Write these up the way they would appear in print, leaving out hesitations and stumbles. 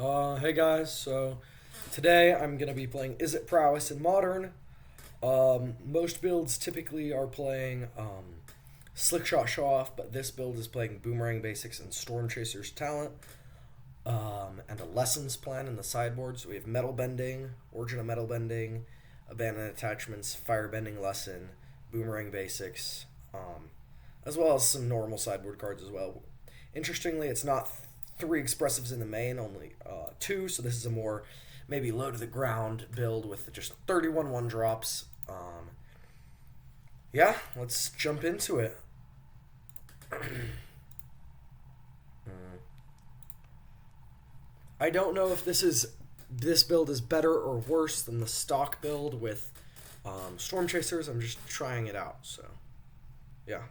Hey guys, so today I'm gonna be playing Is It Prowess in Modern. Most builds typically are playing Slick Shot Show Off, but this build is playing Boomerang Basics and Storm Chaser's Talent, and a Lessons plan in the sideboard. So we have Metal Bending, Origin of Metal Bending, Abandoned Attachments, Fire Bending Lesson, Boomerang Basics, as well as some normal sideboard cards as well. Interestingly, it's not three expressives in the main, only two, so this is a more maybe low to the ground build with just 31 one drops. Yeah, let's jump into it. I don't know if this build is better or worse than the stock build with Storm Chasers. I'm just trying it out, so yeah.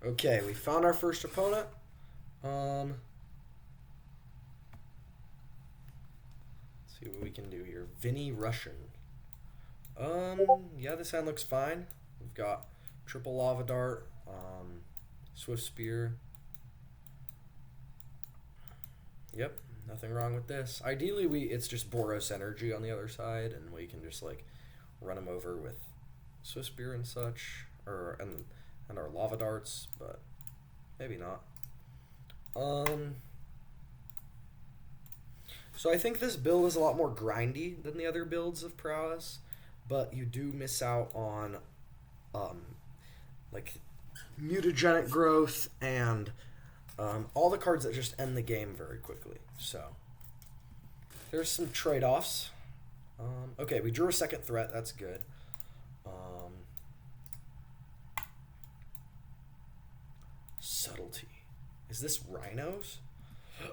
Okay, we found our first opponent. Let's see what we can do here. Vinny Russian. Yeah, this hand looks fine. We've got triple lava dart, swift spear. Yep, nothing wrong with this. Ideally, it's just Boros energy on the other side, and we can just like run him over with swift spear and such, and our lava darts, but maybe not. So I think this build is a lot more grindy than the other builds of Prowess, but you do miss out on like mutagenic growth and all the cards that just end the game very quickly. So there's some trade-offs. Okay, we drew a second threat. That's good. Subtlety. Is this rhinos? I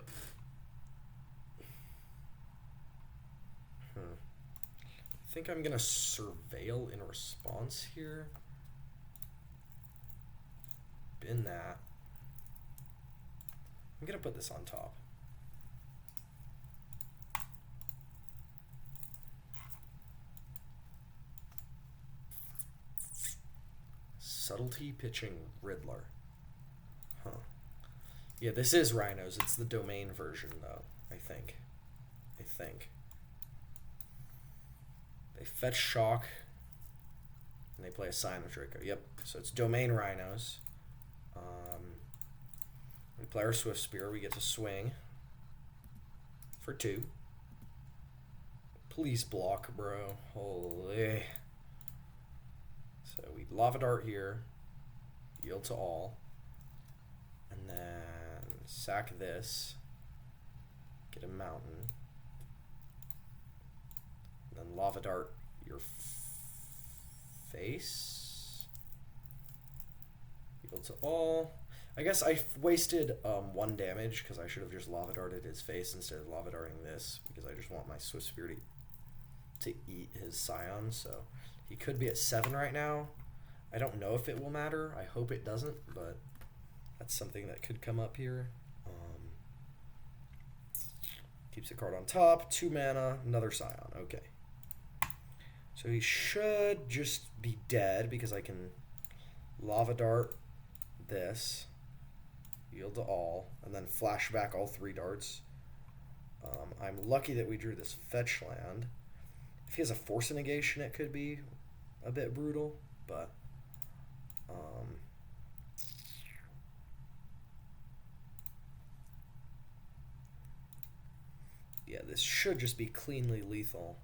think I'm gonna surveil in response here. Bin that. I'm gonna put this on top. Subtlety pitching Riddler. Huh. Yeah, this is Rhinos. It's the domain version, though, I think. They fetch Shock, and they play a Sign of Draco. Yep, so it's domain Rhinos. We play our Swift Spear. We get to swing for 2. Please block, bro. Holy. So we Lava Dart here. Yield to all. And then sack this. Get a mountain. And then Lava Dart your face. Yield to all. I guess I wasted 1 damage because I should have just Lava Darted his face instead of Lava Darting this, because I just want my Swift Spear to eat his Scion. So he could be at 7 right now. I don't know if it will matter. I hope it doesn't, but that's something that could come up here. Keeps a card on top, 2 mana, another Scion. Okay. So he should just be dead because I can Lava Dart this, yield to all, and then flash back all 3 darts. I'm lucky that we drew this fetch land. If he has a Force Negation, it could be a bit brutal, but yeah, this should just be cleanly lethal.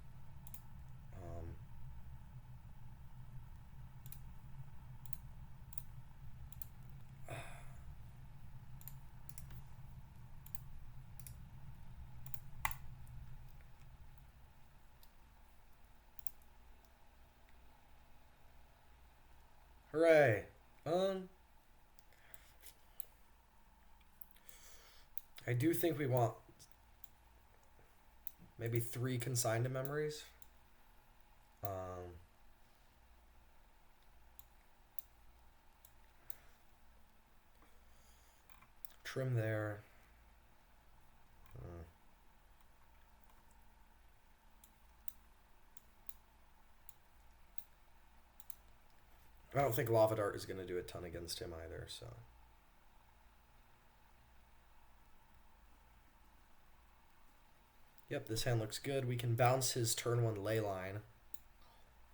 Hooray. I do think we want maybe 3 consigned memories. Trim there. I don't think Lava Dart is going to do a ton against him either, so. Yep, this hand looks good. We can bounce his turn 1 ley line.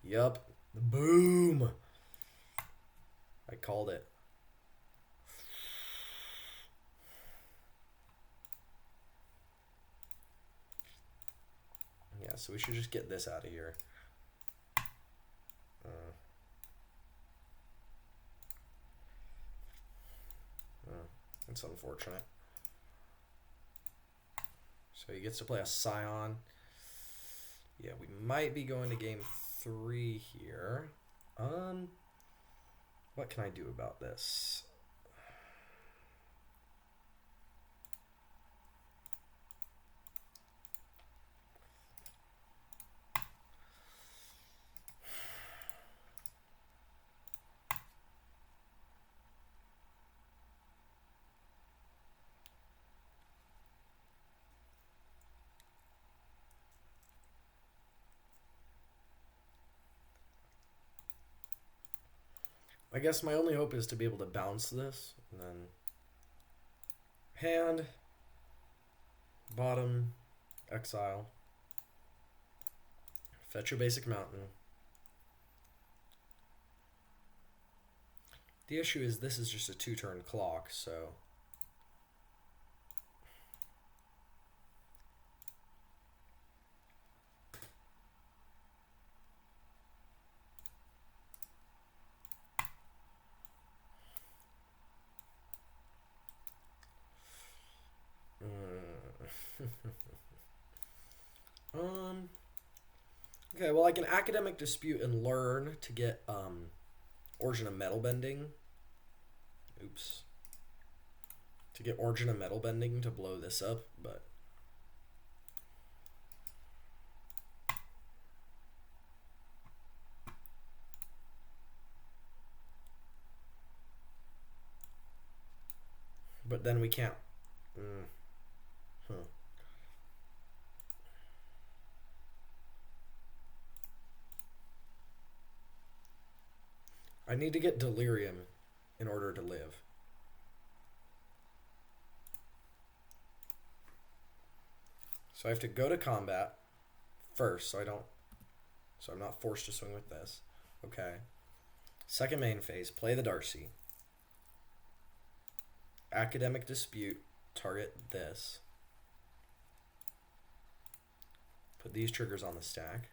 Yep. Boom! I called it. Yeah, so we should just get this out of here. It's unfortunate. So he gets to play a Scion. Yeah, we might be going to game 3 here. What can I do about this? I guess my only hope is to be able to bounce this, and then hand, bottom, exile, fetch your basic mountain. The issue is this is just a 2-turn clock, so okay, well, I can academic dispute and learn to get origin of metal bending. Oops. To get origin of metal bending to blow this up, but then we can't. I need to get delirium in order to live. So I have to go to combat first, so I'm not forced to swing with this. Okay. Second main phase, play the Darcy. Academic dispute, target this. Put these triggers on the stack.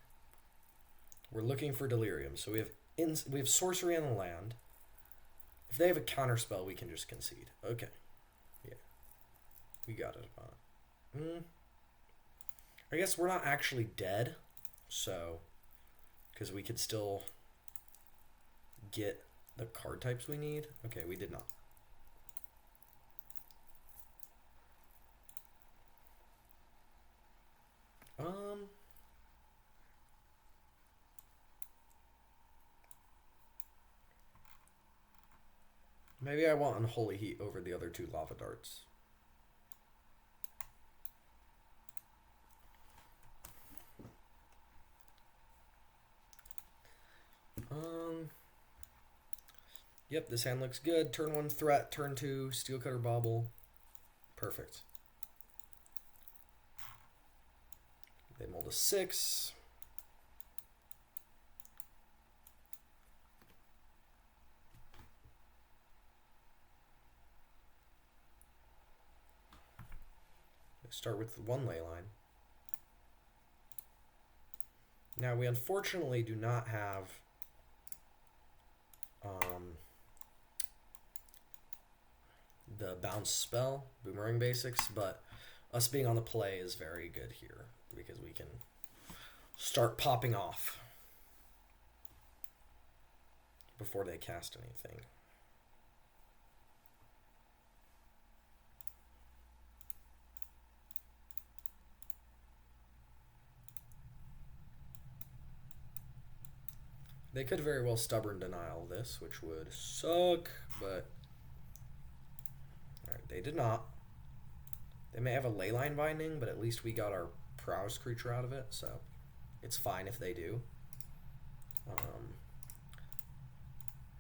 We're looking for delirium, so we have sorcery on the land. If they have a counter spell, we can just concede. Okay. Yeah. We got it. I guess we're not actually dead, so because we could still get the card types we need. Okay, we did not. Maybe I want Unholy Heat over the other 2 Lava Darts. Yep, this hand looks good. Turn 1 threat, turn 2 Steel Cutter Bauble. Perfect. They mold a 6. Start with the 1 ley line. Now we unfortunately do not have the bounce spell, Boomerang basics, but us being on the play is very good here because we can start popping off. before they cast anything. They could very well stubborn denial this, which would suck, but all right, they did not. They may have a leyline binding, but at least we got our Prowess creature out of it, so it's fine if they do.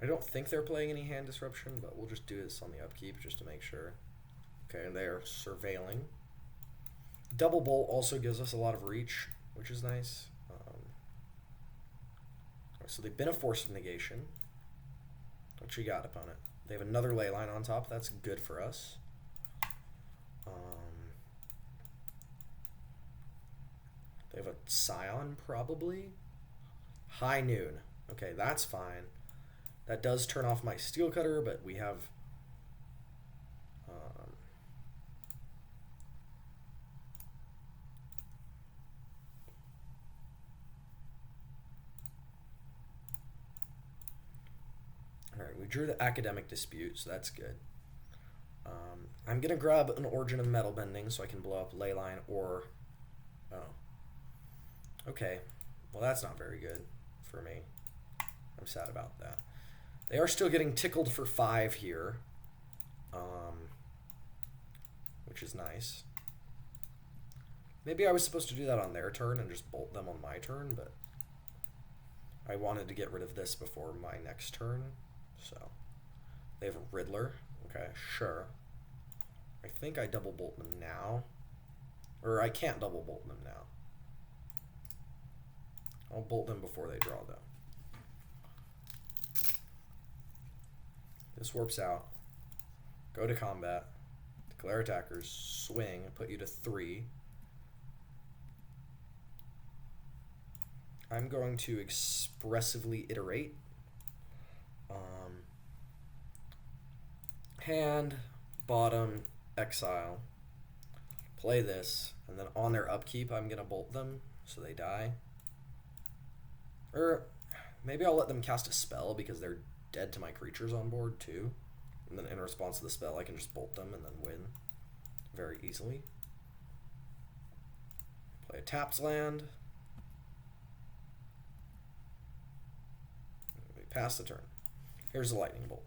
I don't think they're playing any hand disruption, but we'll just do this on the upkeep just to make sure. Okay, they are surveilling. Double Bolt also gives us a lot of reach, which is nice. So they've been a Force of Negation. What you got, opponent? They have another leyline on top. That's good for us. They have a Scion, probably. High Noon. Okay, that's fine. That does turn off my Steel Cutter, but we have... Alright, we drew the Academic Dispute, so that's good. I'm going to grab an Origin of Metal Bending so I can blow up Leyline or... Oh. Okay. Well, that's not very good for me. I'm sad about that. They are still getting tickled for 5 here, which is nice. Maybe I was supposed to do that on their turn and just bolt them on my turn, but I wanted to get rid of this before my next turn. So they have a Riddler. Okay, sure. I think I double bolt them now. Or I can't double bolt them now. I'll bolt them before they draw, though. This warps out. Go to combat. Declare attackers. Swing. Put you to 3. I'm going to expressively iterate. Hand, bottom, exile. Play this, and then on their upkeep, I'm going to bolt them so they die. Or maybe I'll let them cast a spell because they're dead to my creatures on board too. And then in response to the spell, I can just bolt them and then win very easily. Play a tapped land. We pass the turn. Here's the lightning bolt.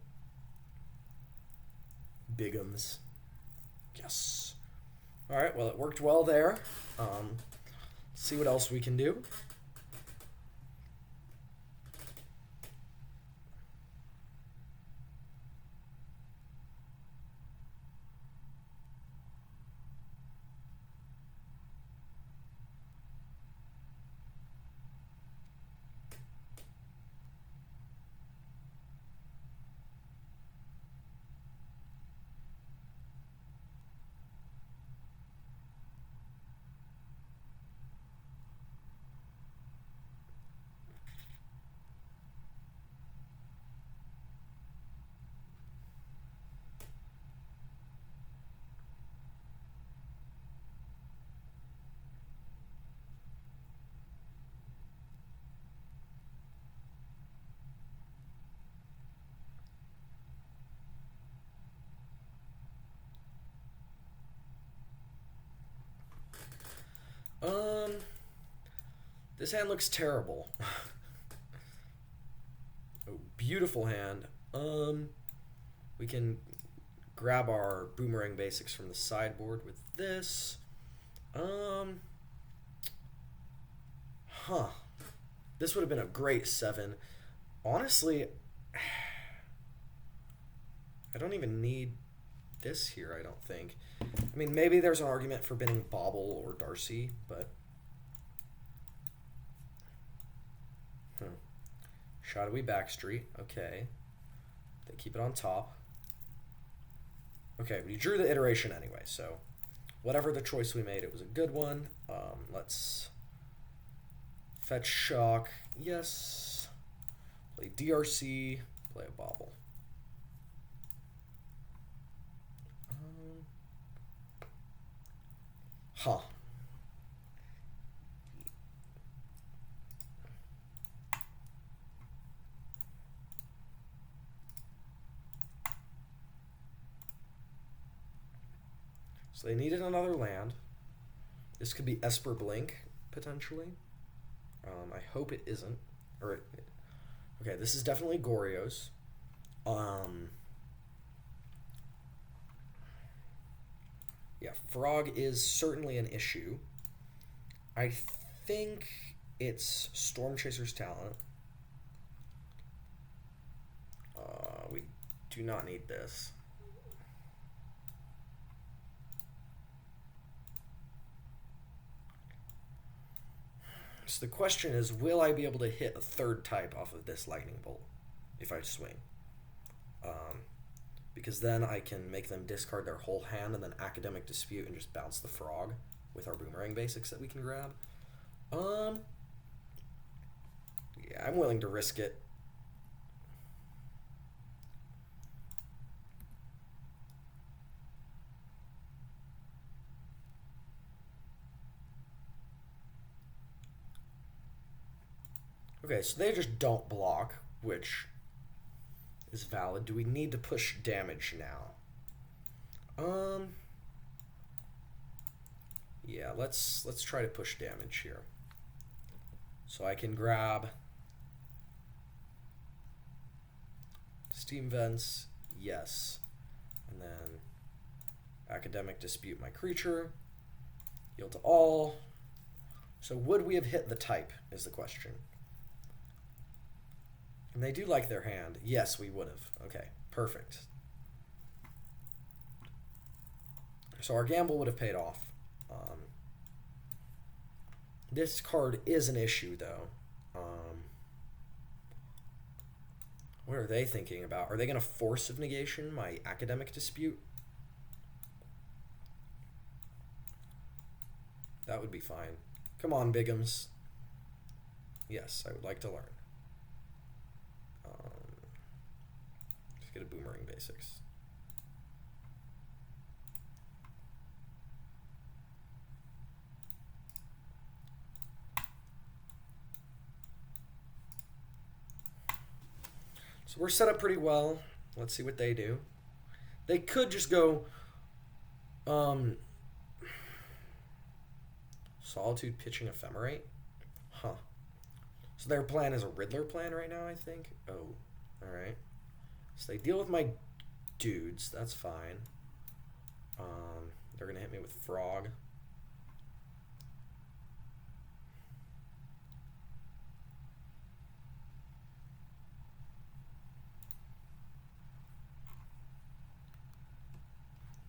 Bigums. Yes. Alright, well, it worked well there. See what else we can do. This hand looks terrible. Oh, beautiful hand. We can grab our Boomerang basics from the sideboard with this. This would have been a great 7. Honestly, I don't even need this here, I don't think. I mean, maybe there's an argument for binning Bauble or Darcy, but... Shadowy Backstreet, okay. They keep it on top. Okay, we drew the iteration anyway, so whatever the choice we made, it was a good one. Let's fetch Shock, yes. Play DRC, play a Bauble. So they needed another land. This could be Esper Blink, potentially. I hope it isn't. Okay, this is definitely Goryo's. Yeah, Frog is certainly an issue. I think it's Storm Chaser's talent. We do not need this. So the question is, will I be able to hit a third type off of this lightning bolt if I swing? Because then I can make them discard their whole hand and then Academic Dispute and just bounce the Frog with our Boomerang basics that we can grab. Yeah, I'm willing to risk it. Okay, so they just don't block, which is valid. Do we need to push damage now? Yeah, let's try to push damage here. So I can grab Steam Vents, yes. And then Academic Dispute my creature. Yield to all. So would we have hit the type is the question. And they do like their hand. Yes, we would have. Okay, perfect. So our gamble would have paid off. This card is an issue, though. What are they thinking about? Are they going to Force of Negation my Academic Dispute? That would be fine. Come on, Bigums. Yes, I would like to learn. Let's get a Boomerang basics. So we're set up pretty well. Let's see what they do. They could just go Solitude pitching Ephemerate. Huh. So their plan is a Riddler plan right now, I think. Oh, alright. So they deal with my dudes. That's fine. They're going to hit me with Frog.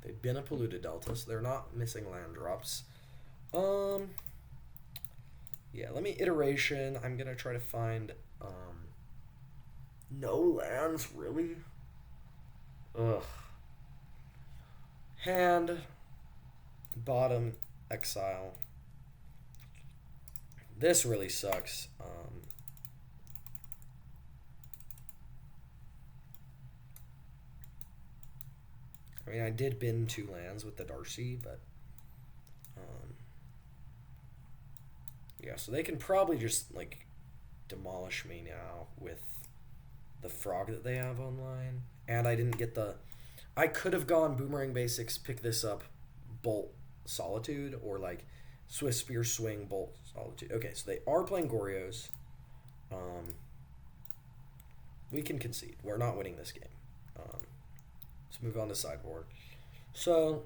They've been a Polluted Delta, so they're not missing land drops. Yeah, let me iteration. I'm going to try to find no lands, really? Ugh. Hand, bottom, exile. This really sucks. I mean, I did bin 2 lands with the Darcy, but yeah, so they can probably just like demolish me now with the Frog that they have online. And I didn't get the... I could have gone Boomerang Basics, pick this up, Bolt Solitude, or like Swift Spear Swing, Bolt Solitude. Okay, so they are playing Goryo's. We can concede. We're not winning this game. Let's move on to sideboard. So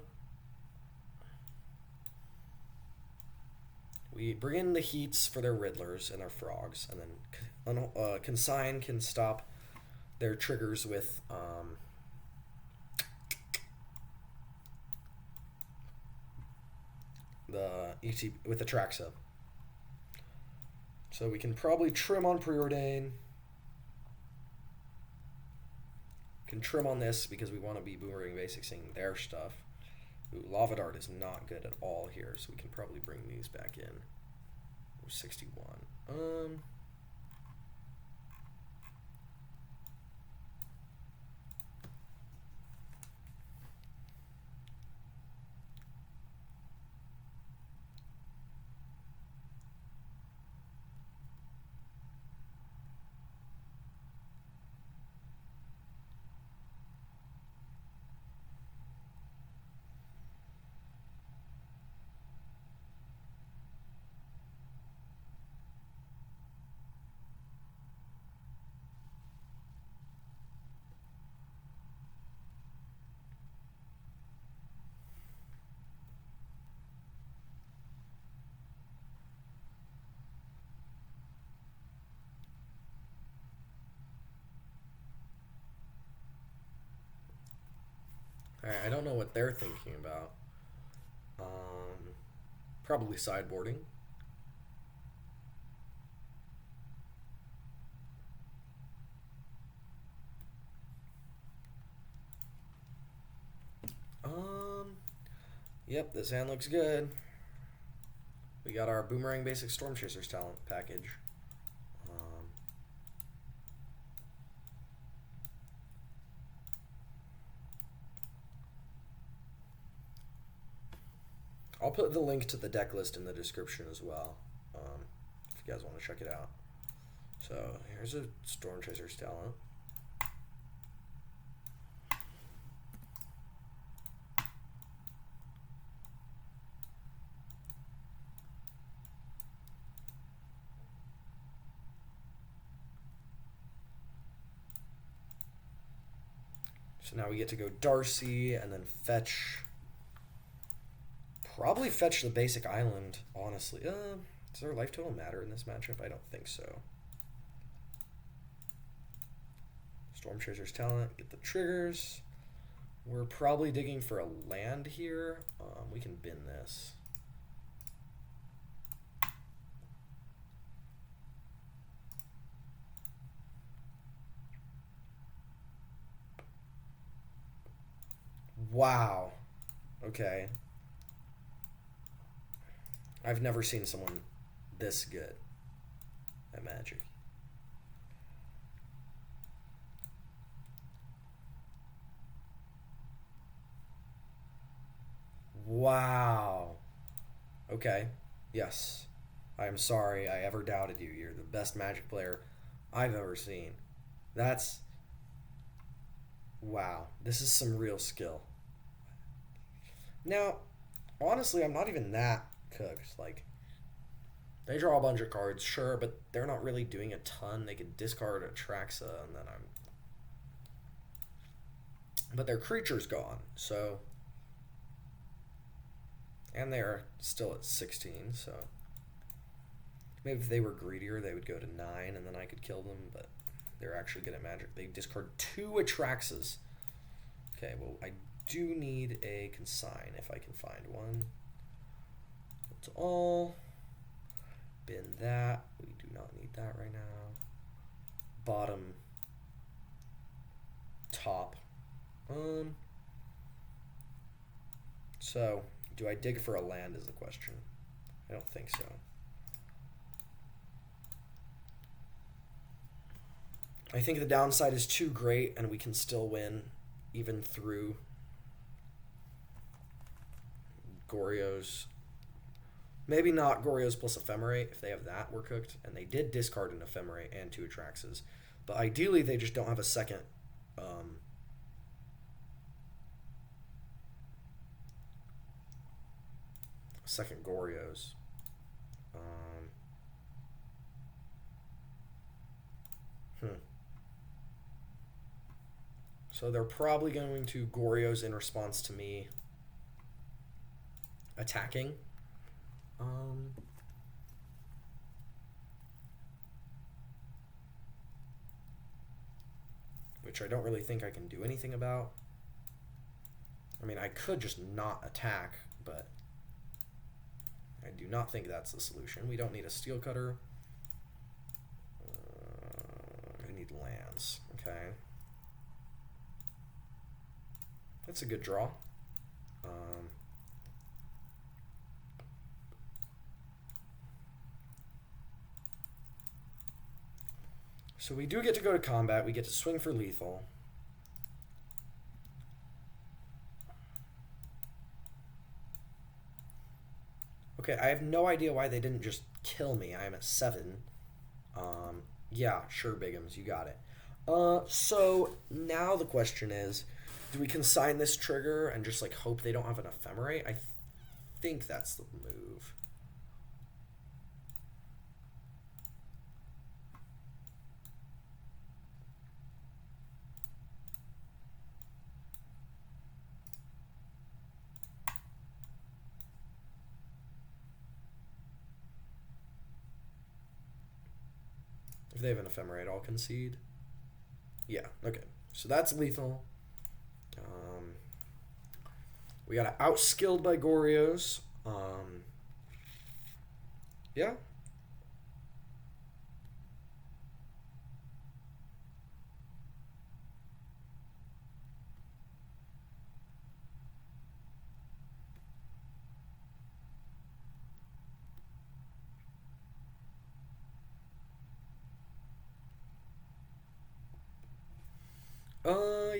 we bring in the Heats for their Riddlers and their Frogs, and then Consign can stop their triggers with the ET with the Traxa. So we can probably trim on Preordain. Can trim on this because we want to be Boomerang Basicsing their stuff. Ooh, Lava Dart is not good at all here, so we can probably bring these back in. Ooh, 61. Alright, I don't know what they're thinking about. Probably sideboarding. Yep, this hand looks good. We got our Boomerang Basic Storm Chasers talent package. I'll put the link to the deck list in the description as well, if you guys want to check it out. So here's a Storm Chasers talent. So now we get to go Darcy and then fetch. Probably fetch the basic island, honestly. Does our life total matter in this matchup? I don't think so. Storm Chaser's talent, get the triggers. We're probably digging for a land here. We can bin this. Wow. Okay. I've never seen someone this good at Magic. Wow. Okay. Yes. I'm sorry I ever doubted you. You're the best Magic player I've ever seen. That's... Wow. This is some real skill. Now, honestly, I'm not even that cooked. Like, they draw a bunch of cards, sure, but they're not really doing a ton. They could discard a Traxa, and then but their creature's gone, so... And they're still at 16, so... Maybe if they were greedier, they would go to 9, and then I could kill them, but they're actually good at Magic. They discard 2 Atraxas. Okay, well, I do need a consign if I can find one. That's all. Bin that. We do not need that right now. Bottom. Top. So, do I dig for a land is the question. I don't think so. I think the downside is too great and we can still win even through Goryo's. Maybe not Goryo's plus Ephemerate. If they have that, we're cooked. And they did discard an Ephemerate and 2 Atraxas. But ideally, they just don't have a second... second Goryo's. So they're probably going to Goryo's in response to me attacking. Which I don't really think I can do anything about. I mean, I could just not attack, but I do not think that's the solution. We don't need a steel cutter. I need lands. Okay. That's a good draw. So we do get to go to combat. We get to swing for lethal. Okay, I have no idea why they didn't just kill me. I am at 7. Yeah, sure, Bigums, you got it. So now the question is, do we consign this trigger and just like hope they don't have an Ephemerate? I think that's the move. If they have an Ephemerate, I'll concede. Yeah, okay. So that's lethal. We got outskilled by Gorios. Yeah.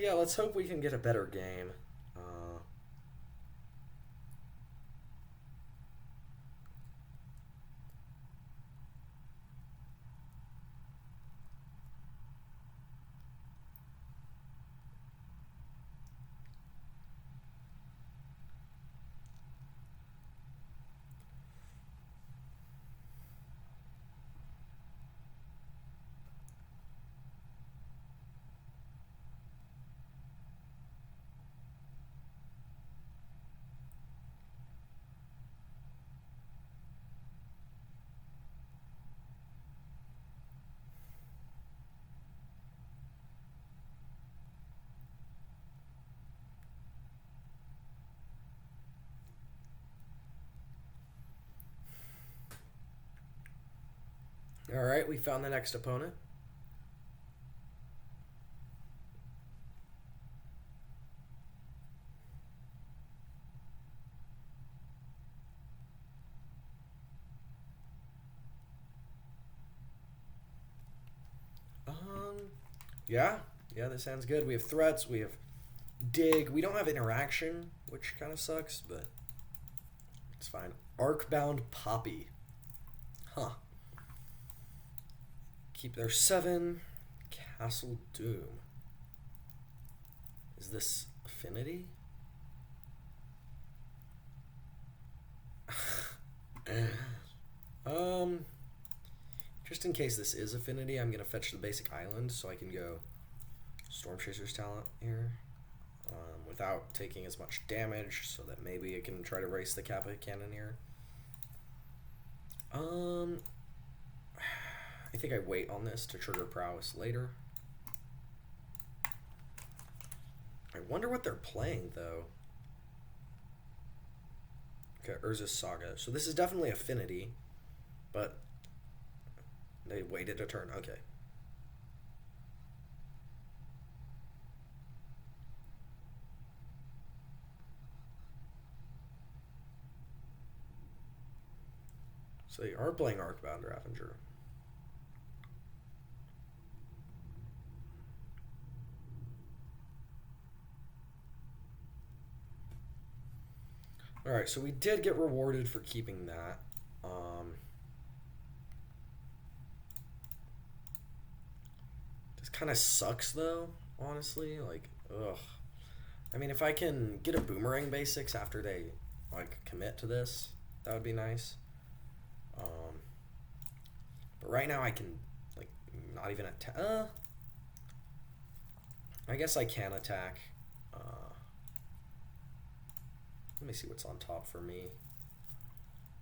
Yeah, let's hope we can get a better game. All right, we found the next opponent. Yeah, yeah, this sounds good. We have threats, we have dig. We don't have interaction, which kind of sucks, but it's fine. Arcbound Poppy. Huh. Keep their 7. Castle Doom. Is this Affinity? Just in case this is Affinity, I'm gonna fetch the basic island so I can go Storm Chaser's talent here without taking as much damage, so that maybe I can try to race the Kappa Cannoneer. I think I wait on this to trigger Prowess later. I wonder what they're playing though. Okay, Urza's Saga. So this is definitely Affinity, but they waited a turn. Okay. So they are playing Arcbound Ravager. Alright, so we did get rewarded for keeping that. This kind of sucks though, honestly. Like, ugh. I mean, if I can get a Boomerang basics after they, like, commit to this, that would be nice. But right now I can, like, not even attack. I guess I can attack. Let me see what's on top for me.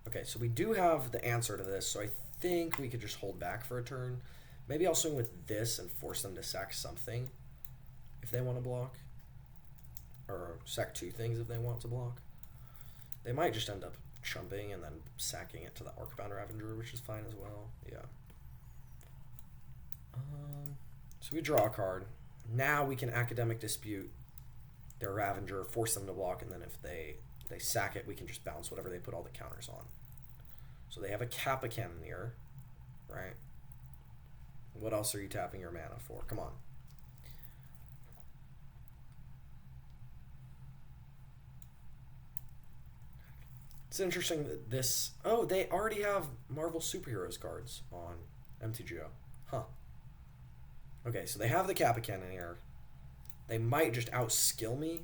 Okay, so we do have the answer to this, so I think we could just hold back for a turn. Maybe I'll swing with this and force them to sack something if they want to block. Or sack 2 things if they want to block. They might just end up chumping and then sacking it to the Arcbound Ravager, which is fine as well. Yeah. So we draw a card. Now we can Academic Dispute their Ravager, force them to block, and then if they sack it, we can just bounce whatever they put all the counters on. So they have a Kappa Cannoneer, right? What else are you tapping your mana for? Come on. It's interesting that this... Oh, they already have Marvel Superheroes cards on MTGO. Huh. Okay, so they have the Kappa Cannoneer. They might just outskill me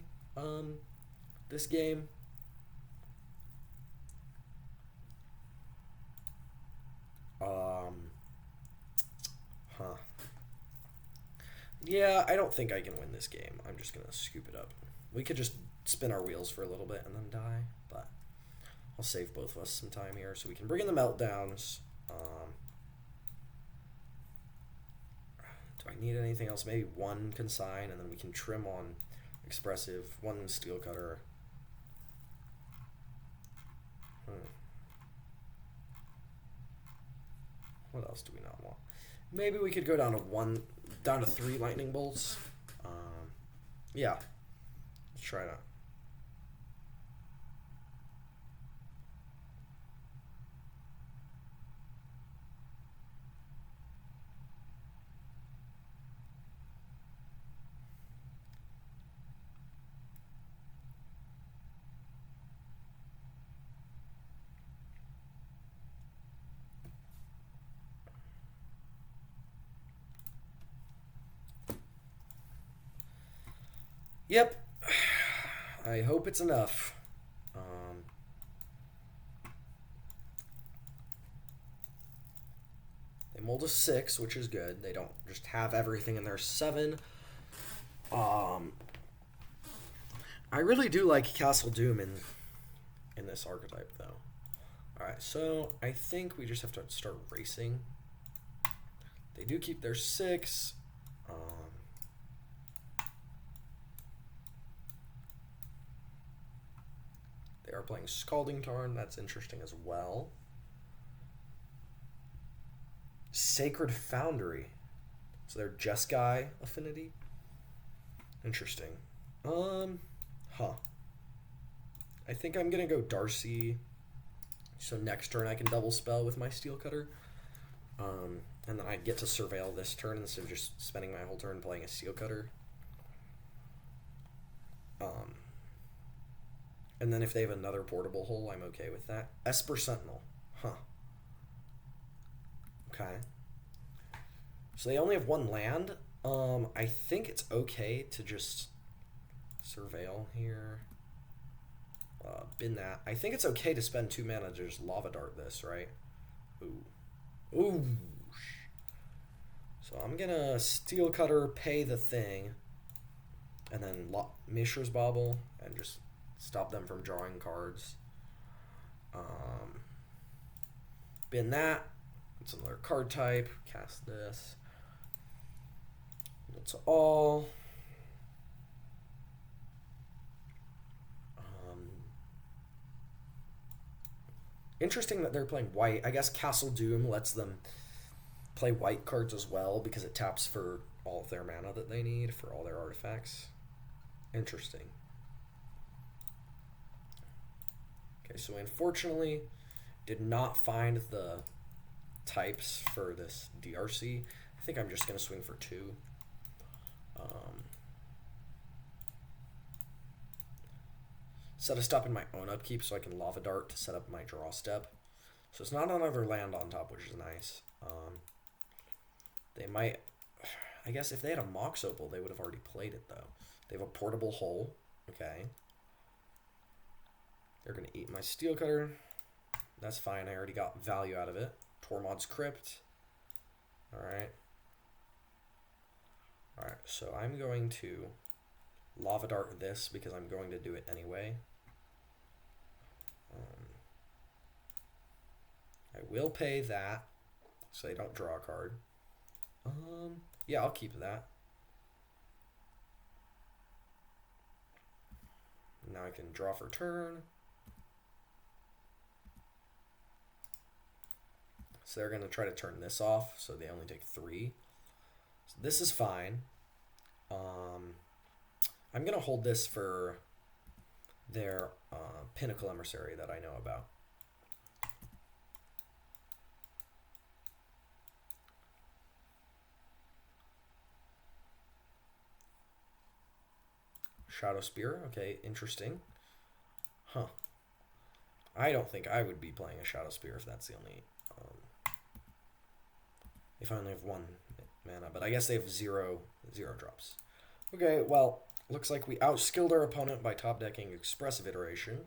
this game. Huh. Yeah, I don't think I can win this game. I'm just going to scoop it up. We could just spin our wheels for a little bit and then die, but I'll save both of us some time here so we can bring in the meltdowns. Do I need anything else? Maybe 1 consign, and then we can trim on expressive, 1 steel cutter. What else do we not want? Maybe we could go down to 3 lightning bolts. Yeah. Let's try that. Yep. I hope it's enough. They mold a 6, which is good. They don't just have everything in their 7. I really do like Castle Doom in this archetype, though. Alright, so I think we just have to start racing. They do keep their 6. They are playing Scalding Tarn. That's interesting as well. Sacred Foundry. So they're Jeskai affinity. Interesting. Huh. I think I'm gonna go Darcy. So next turn I can double spell with my Steel Cutter. And then I get to surveil this turn instead of just spending my whole turn playing a Steel Cutter. And then if they have another portable hole, I'm okay with that. Esper Sentinel. Huh. Okay. So they only have 1 land. I think it's okay to just surveil here. Bin that. I think it's okay to spend 2 mana to just Lava Dart this, right? Ooh. Ooh. So I'm gonna Steel Cutter, pay the thing, and then Mishra's Bauble, and just stop them from drawing cards. Bin that. It's another card type. Cast this. That's all. Interesting that they're playing white. I guess Castle Doom lets them play white cards as well because it taps for all of their mana that they need for all their artifacts. Interesting. Okay, so unfortunately, did not find the types for this DRC. I think I'm just going to swing for 2. Set a stop in my own upkeep so I can Lava Dart to set up my draw step. So it's not another land on top, which is nice. They might... I guess if they had a Mox Opal, they would have already played it, though. They have a portable hole. Okay. They're going to eat my Steel Cutter. That's fine. I already got value out of it. Tormod's Crypt. Alright. Alright, so I'm going to Lava Dart this because I'm going to do it anyway. I will pay that so they don't draw a card. Yeah, I'll keep that. Now I can draw for turn. So they're going to try to turn this off, so they only take 3. So this is fine. I'm going to hold this for their Pinnacle Emissary that I know about. Shadow Spear, okay, interesting. Huh. I don't think I would be playing a Shadow Spear if that's the only... if I only have 1 mana, but I guess they have 0 drops. Okay, well, looks like we outskilled our opponent by top decking Expressive Iteration.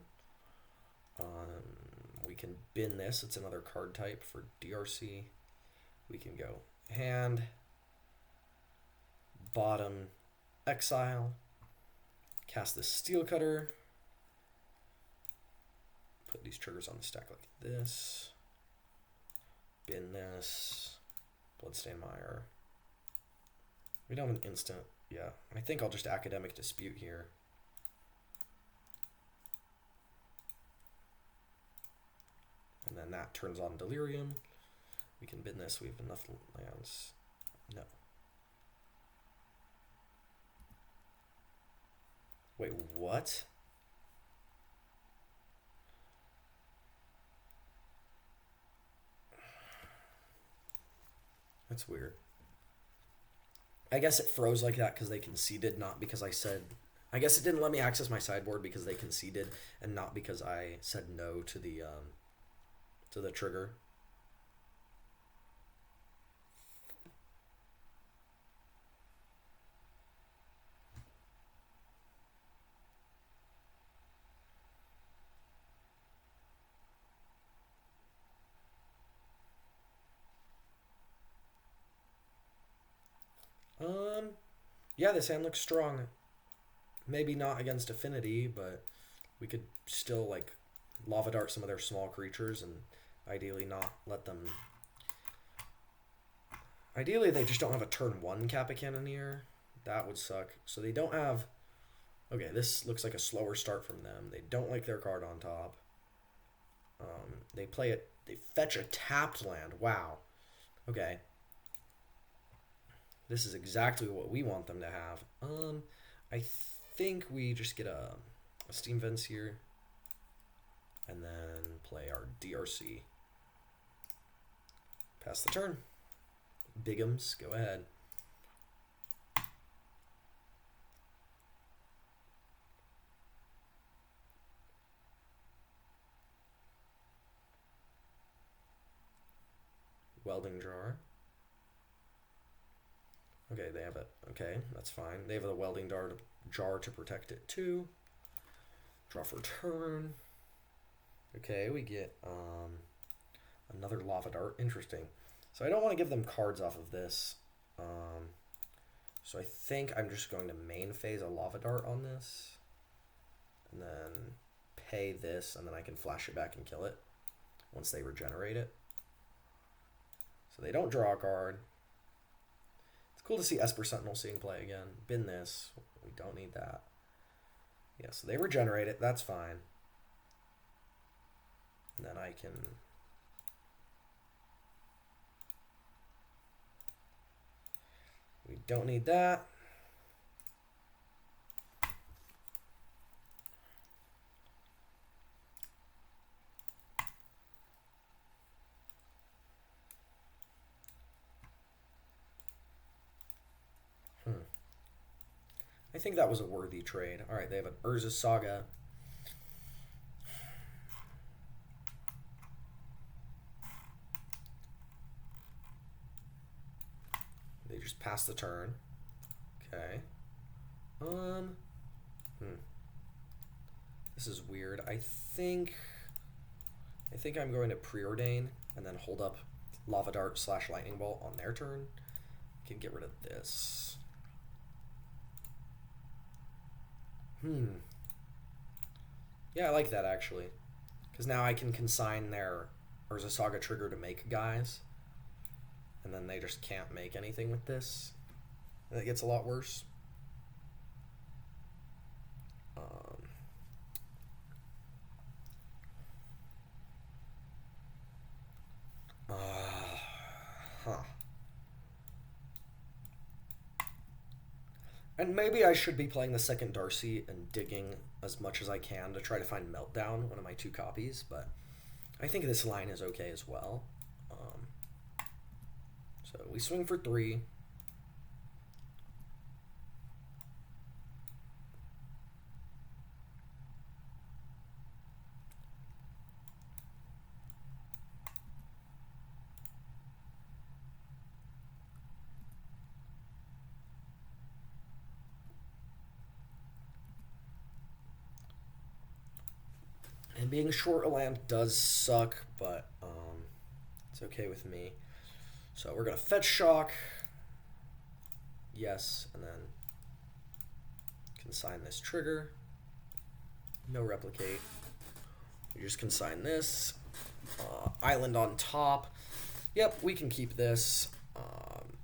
We can bin this. It's another card type for DRC. We can go hand, bottom, exile, cast this Steel Cutter, put these triggers on the stack like this, bin this, Bloodstained Mire. We don't have an instant. Yeah, I think I'll just Academic Dispute here. And then that turns on Delirium. We can bin this. We have enough lands. No. Wait, what? That's weird. I guess it froze like that because they conceded, not because I said... I guess it didn't let me access my sideboard because they conceded, and not because I said no to the trigger. Yeah, this hand looks strong. Maybe not against Affinity, but we could still, like, Lava Dart some of their small creatures and ideally not let them... Ideally, they just don't have a turn 1 Kappa Cannoneer. That would suck. So they don't have... Okay, this looks like a slower start from them. They don't like their card on top. They play it... They fetch a tapped land. Wow. Okay. This is exactly what we want them to have. I think we just get a Steam Vents here. And then play our DRC. Pass the turn. Bigums, go ahead. Welding Jar. Okay, they have it. Okay, that's fine. They have a Welding Jar to protect it too. Draw for turn. Okay, we get another Lava Dart. Interesting. So I don't want to give them cards off of this. So I think I'm just going to main phase a Lava Dart on this. And then pay this, and then I can flash it back and kill it once they regenerate it. So they don't draw a card. Cool to see Esper Sentinel seeing play again. Bin this. We don't need that. Yeah, so they regenerate it. That's fine. And then I can... We don't need that. I think that was a worthy trade. All right, they have an Urza Saga. They just pass the turn. Okay. This is weird. I think I'm going to preordain and then hold up Lava Dart / Lightning Bolt on their turn. I can get rid of this. Yeah, I like that actually. Because now I can consign their Urza Saga trigger to make guys. And then they just can't make anything with this. And it gets a lot worse. And maybe I should be playing the second Darcy and digging as much as I can to try to find Meltdown, one of my 2 copies, but I think this line is okay as well. So we swing for 3. And being short a land does suck, but it's okay with me. So we're going to fetch Shock. Yes, and then consign this trigger. No replicate. We just consign this. Island on top. Yep, we can keep this.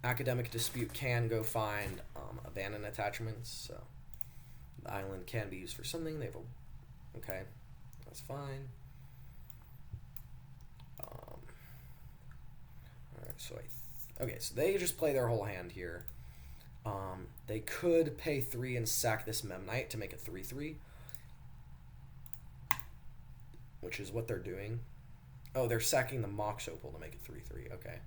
Academic Dispute can go find abandoned attachments, so the island can be used for something. They have a... Okay. That's fine. Alright, so okay, so they just play their whole hand here. They could pay 3 and sack this Memnite to make it 3/3. Which is what they're doing. Oh, they're sacking the Mox Opal to make it 3/3. Okay.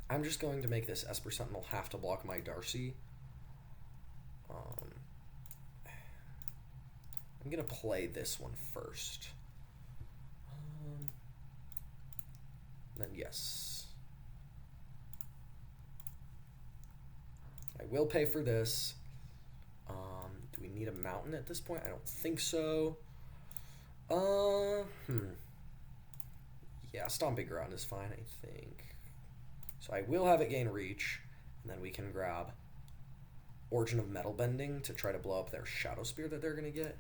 I'm just going to make this Esper Sentinel have to block my Darcy. I'm going to play this one first. Then yes. I will pay for this. Do we need a mountain at this point? I don't think so. Yeah, Stomping Ground is fine, I think. So I will have it gain reach, and then we can grab Origin of Metal Bending to try to blow up their Shadow Spear that they're going to get.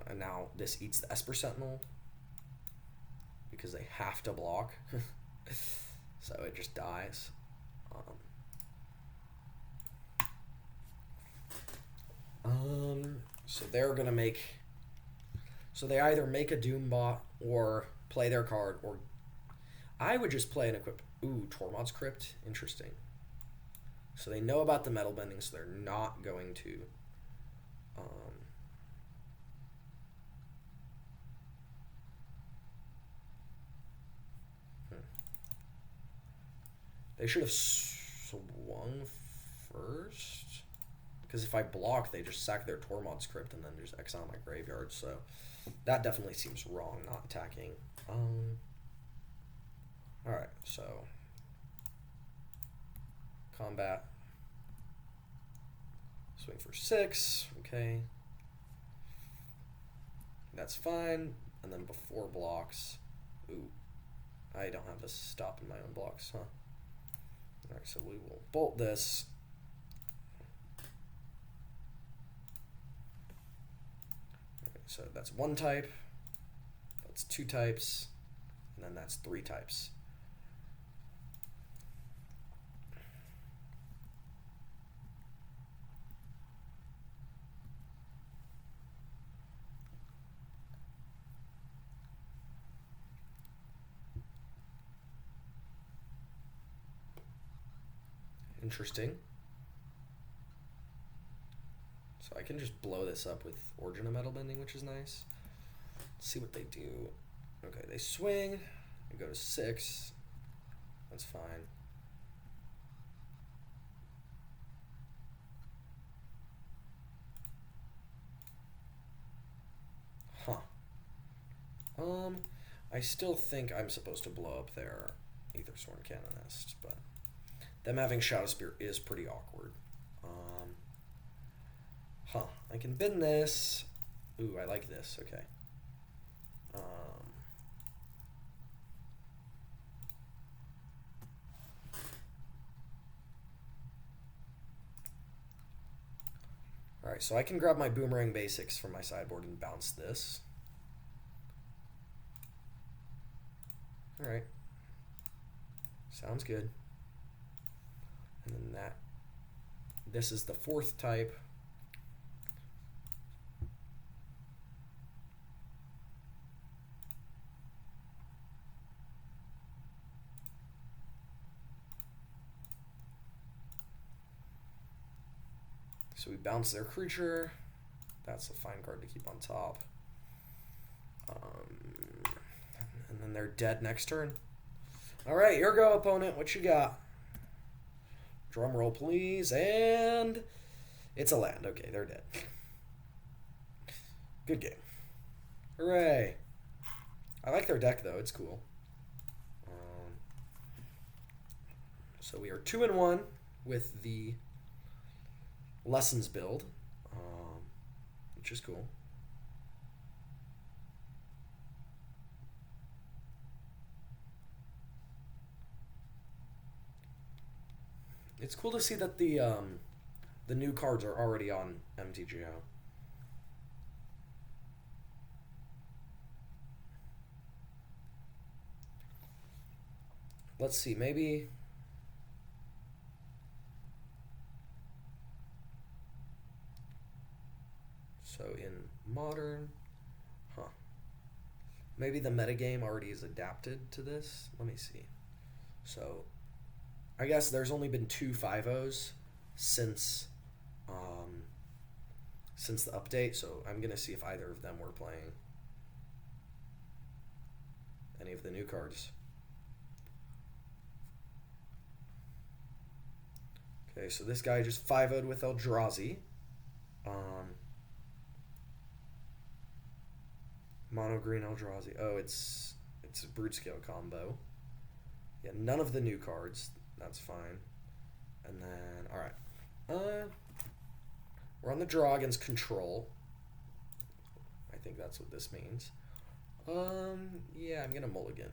And now this eats the Esper Sentinel because they have to block. So it just dies. So they're gonna make. So they either make a Doombot or play their card, or I would just play an equip. Ooh, Tormod's Crypt. Interesting. So they know about the metal bending, so they're not going to. They should have swung first. Because if I block, they just sack their Tormod's Crypt and then just exile my graveyard. So that definitely seems wrong, not attacking. Alright, so combat. Swing for 6. Okay. That's fine. And then before blocks. Ooh. I don't have a stop in my own blocks, huh? Alright, so we will bolt this. Okay, so that's 1 type, that's 2 types, and then that's 3 types. Interesting. So I can just blow this up with Origin of Metal Bending, which is nice. Let's see what they do. Okay, they swing. They go to 6. That's fine. Huh. I still think I'm supposed to blow up their Aethersworn Canonist, but them having Shadow Spear is pretty awkward. I can bend this. Ooh, I like this. Okay. Alright, so I can grab my Boomerang basics from my sideboard and bounce this. Alright. Sounds good. And then that. This is the 4th type. So we bounce their creature. That's a fine card to keep on top. And then they're dead next turn. All right, here go, opponent. What you got? Drum roll, please. And it's a land. Okay, they're dead. Good game. Hooray. I like their deck, though. It's cool. So we are 2-1 with the Lessons build, which is cool. It's cool to see that the new cards are already on MTGO. Let's see, maybe. So in Modern, Maybe the metagame already is adapted to this. Let me see. So, I guess there's only been 2 5-0s since the update, so I'm gonna see if either of them were playing any of the new cards. Okay, so this guy just 5-0'd with Eldrazi. Mono green Eldrazi. Oh, it's a brute scale combo. Yeah, none of the new cards. That's fine. And then, all right. We're on the draw against control. I think that's what this means. Yeah, I'm gonna mulligan.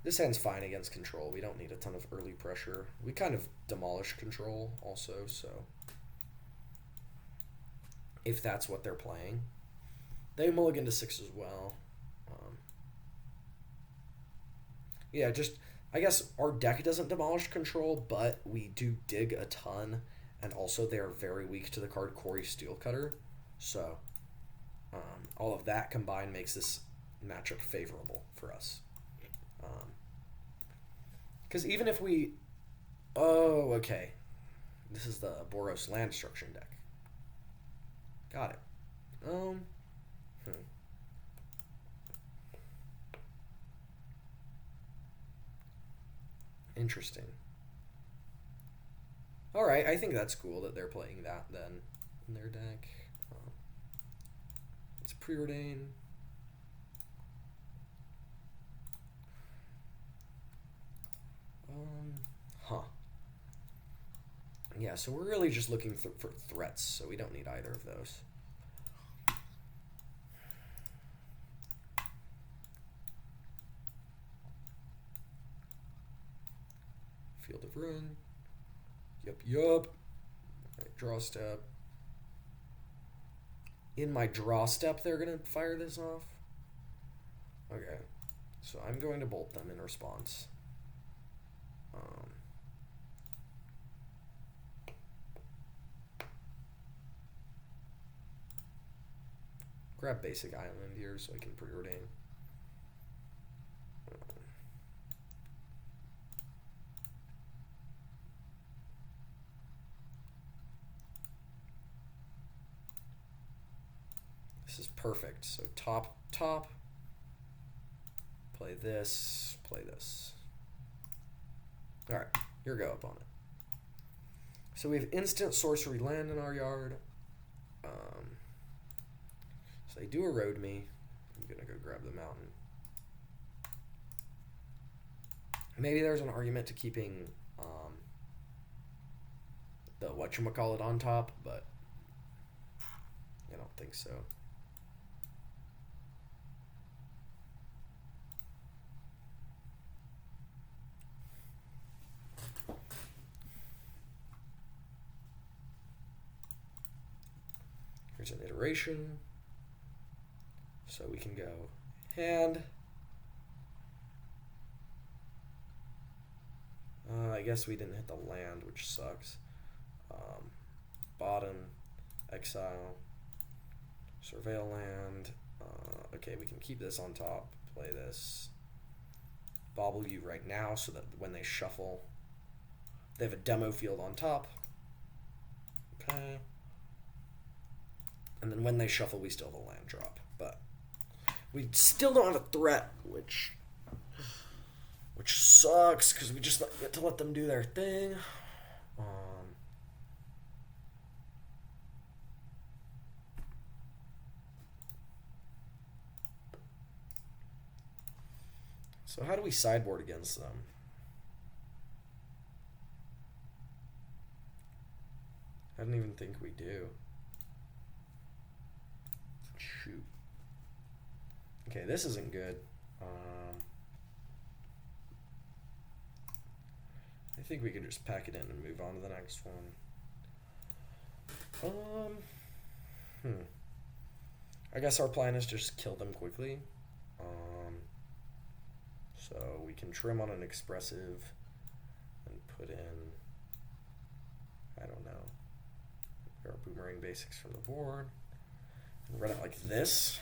This hand's fine against control. We don't need a ton of early pressure. We kind of demolish control also, so if that's what they're playing. They mulligan to 6 as well. Yeah, just, I guess our deck doesn't demolish control, but we do dig a ton, and also they are very weak to the card Quarry Steelcutter. So, all of that combined makes this matchup favorable for us. Because even if we... Oh, okay. This is the Boros Land Destruction deck. Got it. Interesting. Alright, I think that's cool that they're playing that then in their deck. It's preordained. Yeah, so we're really just looking for threats, so we don't need either of those. Field of Ruin. Yup. Right, draw step. In my draw step, they're going to fire this off? Okay. So I'm going to bolt them in response. Grab basic island here so I can preordain. This is perfect. So top. Play this. Alright, your go up on it. So we have instant sorcery land in our yard. So they do erode me. I'm gonna go grab the mountain. Maybe there's an argument to keeping the whatchamacallit on top, but I don't think so. Here's an iteration. So we can go hand. I guess we didn't hit the land, which sucks. Bottom, exile, surveil land. Okay, we can keep this on top, play this. Bobble you right now so that when they shuffle, they have a demo field on top. Okay. And then when they shuffle, we still have a land drop. But we still don't have a threat, which sucks because we just get to let them do their thing. So how do we sideboard against them? I don't even think we do. Shoot. Okay, this isn't good. I think we could just pack it in and move on to the next one. I guess our plan is just kill them quickly. So we can trim on an expressive and put in, I don't know, our Boomerang basics from the board and run it like this.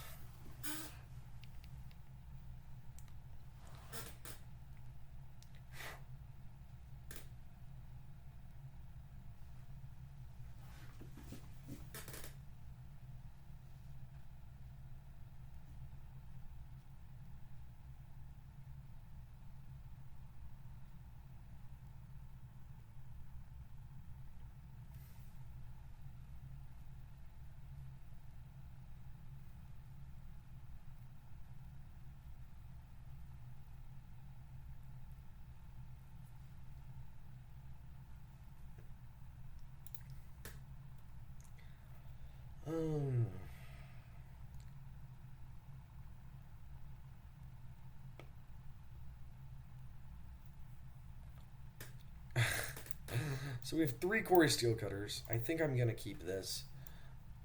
So we have 3 Quarry Steel Cutters. I think I'm gonna keep this.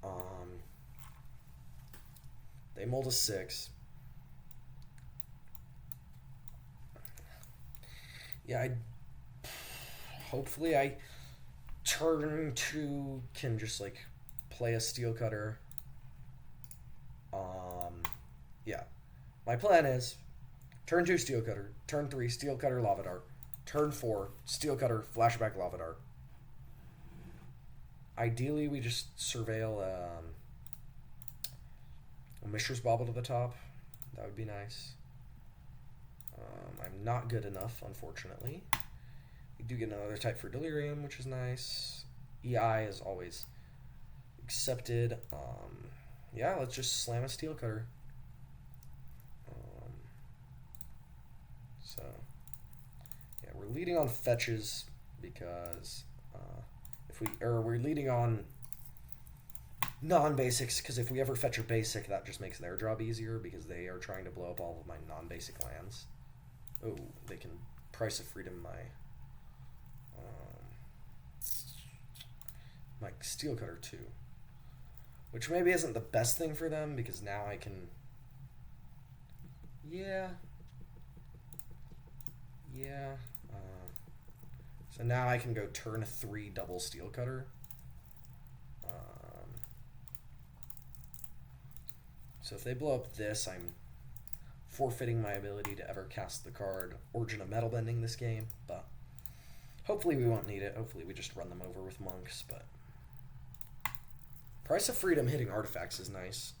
Um, they mold a 6. Yeah, hopefully I turn 2 can just like play a Steel Cutter. Yeah. My plan is turn 2 Steel Cutter, turn 3 Steel Cutter Lava Dart, turn 4 Steel Cutter Flashback Lava Dart. Ideally, we just surveil a Mishra's Bauble to the top. That would be nice. I'm not good enough, unfortunately. We do get another type for Delirium, which is nice. EI is always accepted. Yeah, let's just slam a Steel Cutter. So, yeah, we're leading on fetches because we're leading on non-basics because if we ever fetch a basic, that just makes their job easier because they are trying to blow up all of my non-basic lands. Oh, they can Price of Freedom my Steel Cutter too, which maybe isn't the best thing for them because now I can. Yeah. So now I can go turn 3 double Steel Cutter. So if they blow up this, I'm forfeiting my ability to ever cast the card Origin of Metal Bending this game, but hopefully we won't need it. Hopefully we just run them over with monks, but Price of Freedom hitting artifacts is nice.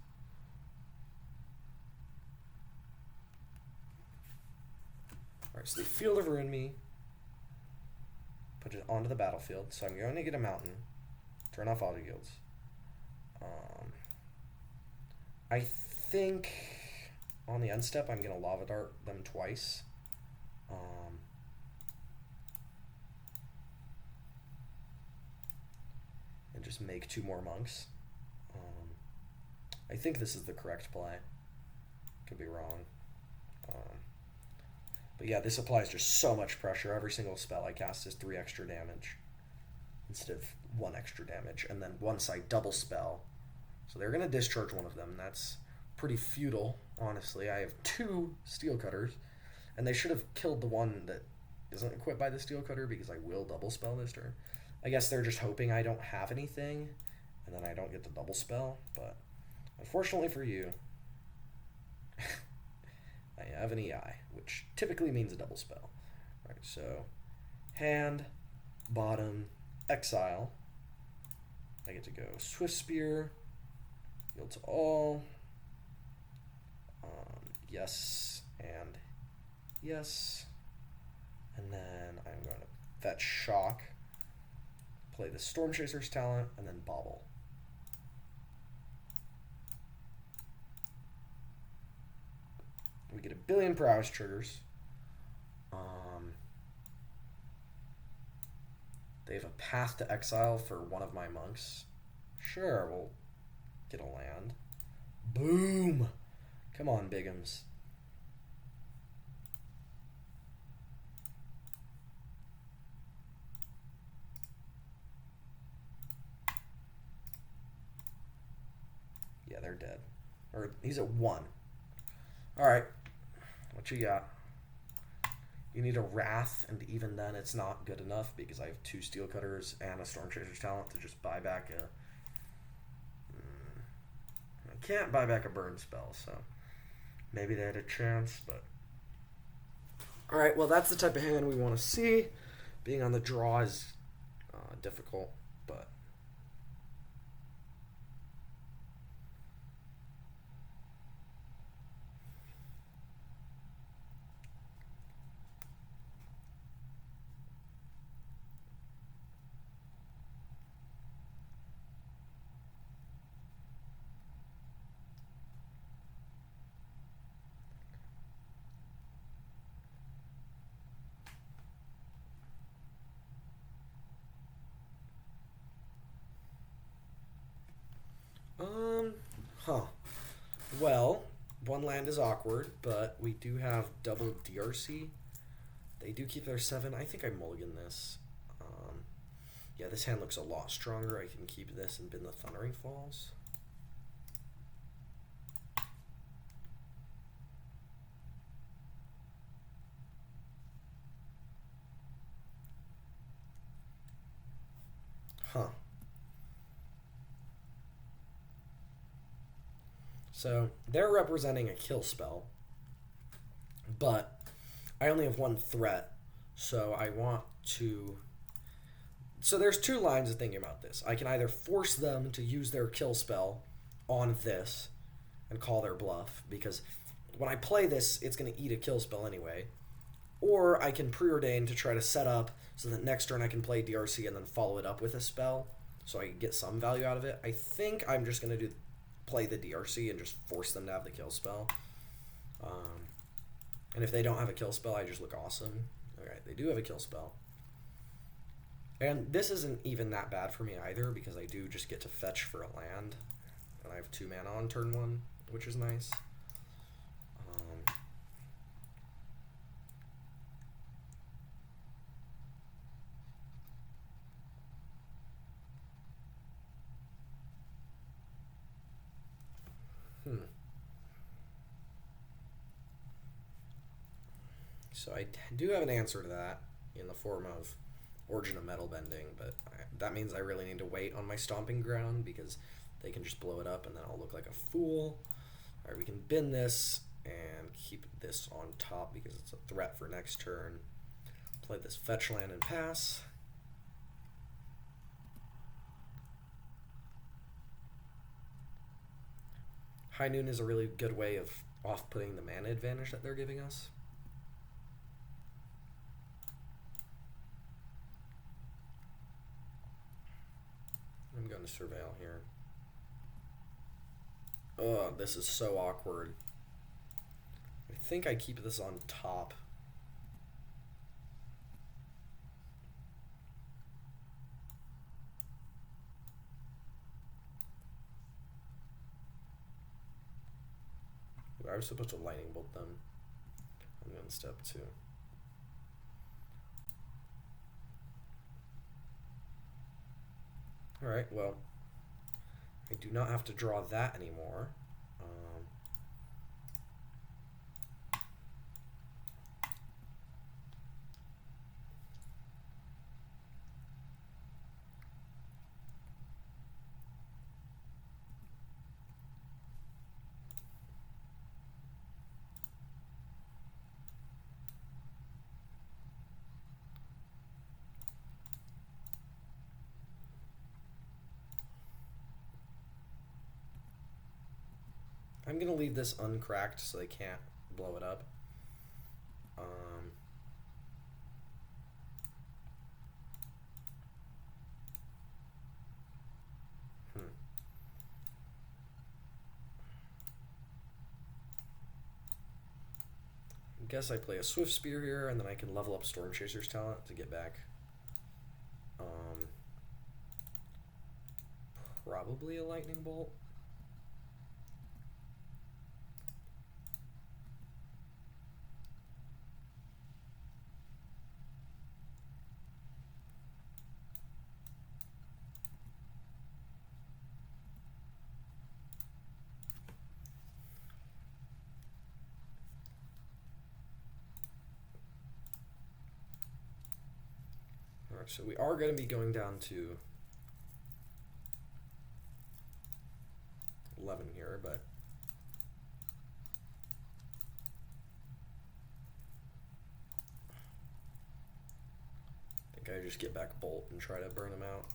Alright, so they Field of Ruin me, put it onto the battlefield, so I'm going to get a mountain, turn off auto yields. I think on the end step I'm going to Lava Dart them twice. And just make 2 more monks. I think this is the correct play. Could be wrong. But yeah, this applies just so much pressure. Every single spell I cast is 3 extra damage instead of 1 extra damage. And then once I double spell, so they're going to discharge one of them. That's pretty futile, honestly. I have 2 Steel Cutters, and they should have killed the one that isn't equipped by the Steel Cutter because I will double spell this turn. I guess they're just hoping I don't have anything, and then I don't get the double spell. But unfortunately for you, I have an EI, which typically means a double spell. Right, so hand, bottom, exile. I get to go Swift Spear, yield to all, yes, and yes. And then I'm going to fetch Shock, play the Storm Chaser's talent, and then Bobble. We get a billion Prowess triggers. They have a path to exile for one of my monks. Sure, we'll get a land. Boom! Come on, Bigums. Yeah, they're dead. Or he's at 1. Alright. What you got? You need a Wrath, and even then it's not good enough because I have 2 Steel Cutters and a Storm Chaser's talent to just buy back a... I can't buy back a burn spell, so maybe they had a chance, but... Alright, well that's the type of hand we want to see. Being on the draw is difficult, but... Well, 1 land is awkward, but we do have double DRC. They do keep their 7. I think I mulligan this. Yeah, this hand looks a lot stronger. I can keep this and bin the Thundering Falls. Huh. So they're representing a kill spell, but I only have one threat, so I want to... So there's two lines of thinking about this. I can either force them to use their kill spell on this and call their bluff, because when I play this, it's going to eat a kill spell anyway. Or I can preordain to try to set up so that next turn I can play DRC and then follow it up with a spell, so I can get some value out of it. I think I'm just going to play the DRC and just force them to have the kill spell. And if they don't have a kill spell, I just look awesome. Alright, they do have a kill spell. And this isn't even that bad for me either, because I do just get to fetch for a land. And I have 2 mana on turn 1, which is nice. So I do have an answer to that in the form of Origin of Metal Bending, but that means I really need to wait on my Stomping Ground, because they can just blow it up and then I'll look like a fool. Alright, we can bin this and keep this on top because it's a threat for next turn. Play this fetch land and pass. High Noon is a really good way of off-putting the mana advantage that they're giving us. I'm going to Surveil here. Oh, this is so awkward. I think I keep this on top. I was supposed to lightning bolt them. I'm going to step 2. Alright, well, I do not have to draw that anymore. I'm going to leave this uncracked so they can't blow it up. I guess I play a Swift Spear here, and then I can level up Storm Chaser's talent to get back. Probably a Lightning Bolt. Alright, so we are going to be going down to 11 here, but I think I just get back a Bolt and try to burn him out.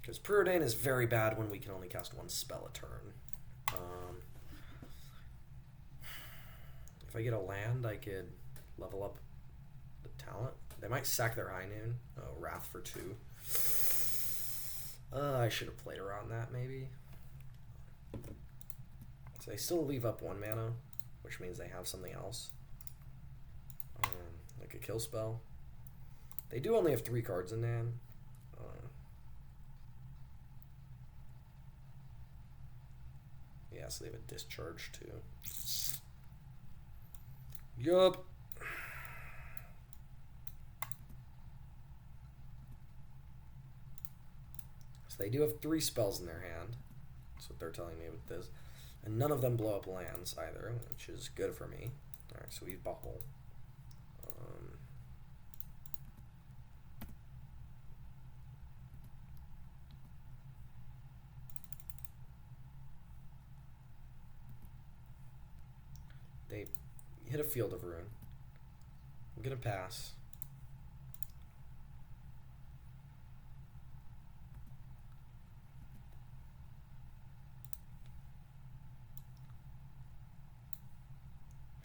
Because Preordain is very bad when we can only cast 1 spell a turn. If I get a land, I could level up the talent. They might sack their High Noon. Oh, Wrath for 2. I should have played around that, maybe. So they still leave up 1 mana, which means they have something else. Like a kill spell. They do only have 3 cards in hand. Yeah, so they have a discharge too. Yup. So they do have 3 spells in their hand. That's what they're telling me with this. And none of them blow up lands either, which is good for me. Alright, so we bubble. They hit a Field of Ruin. I'm gonna pass.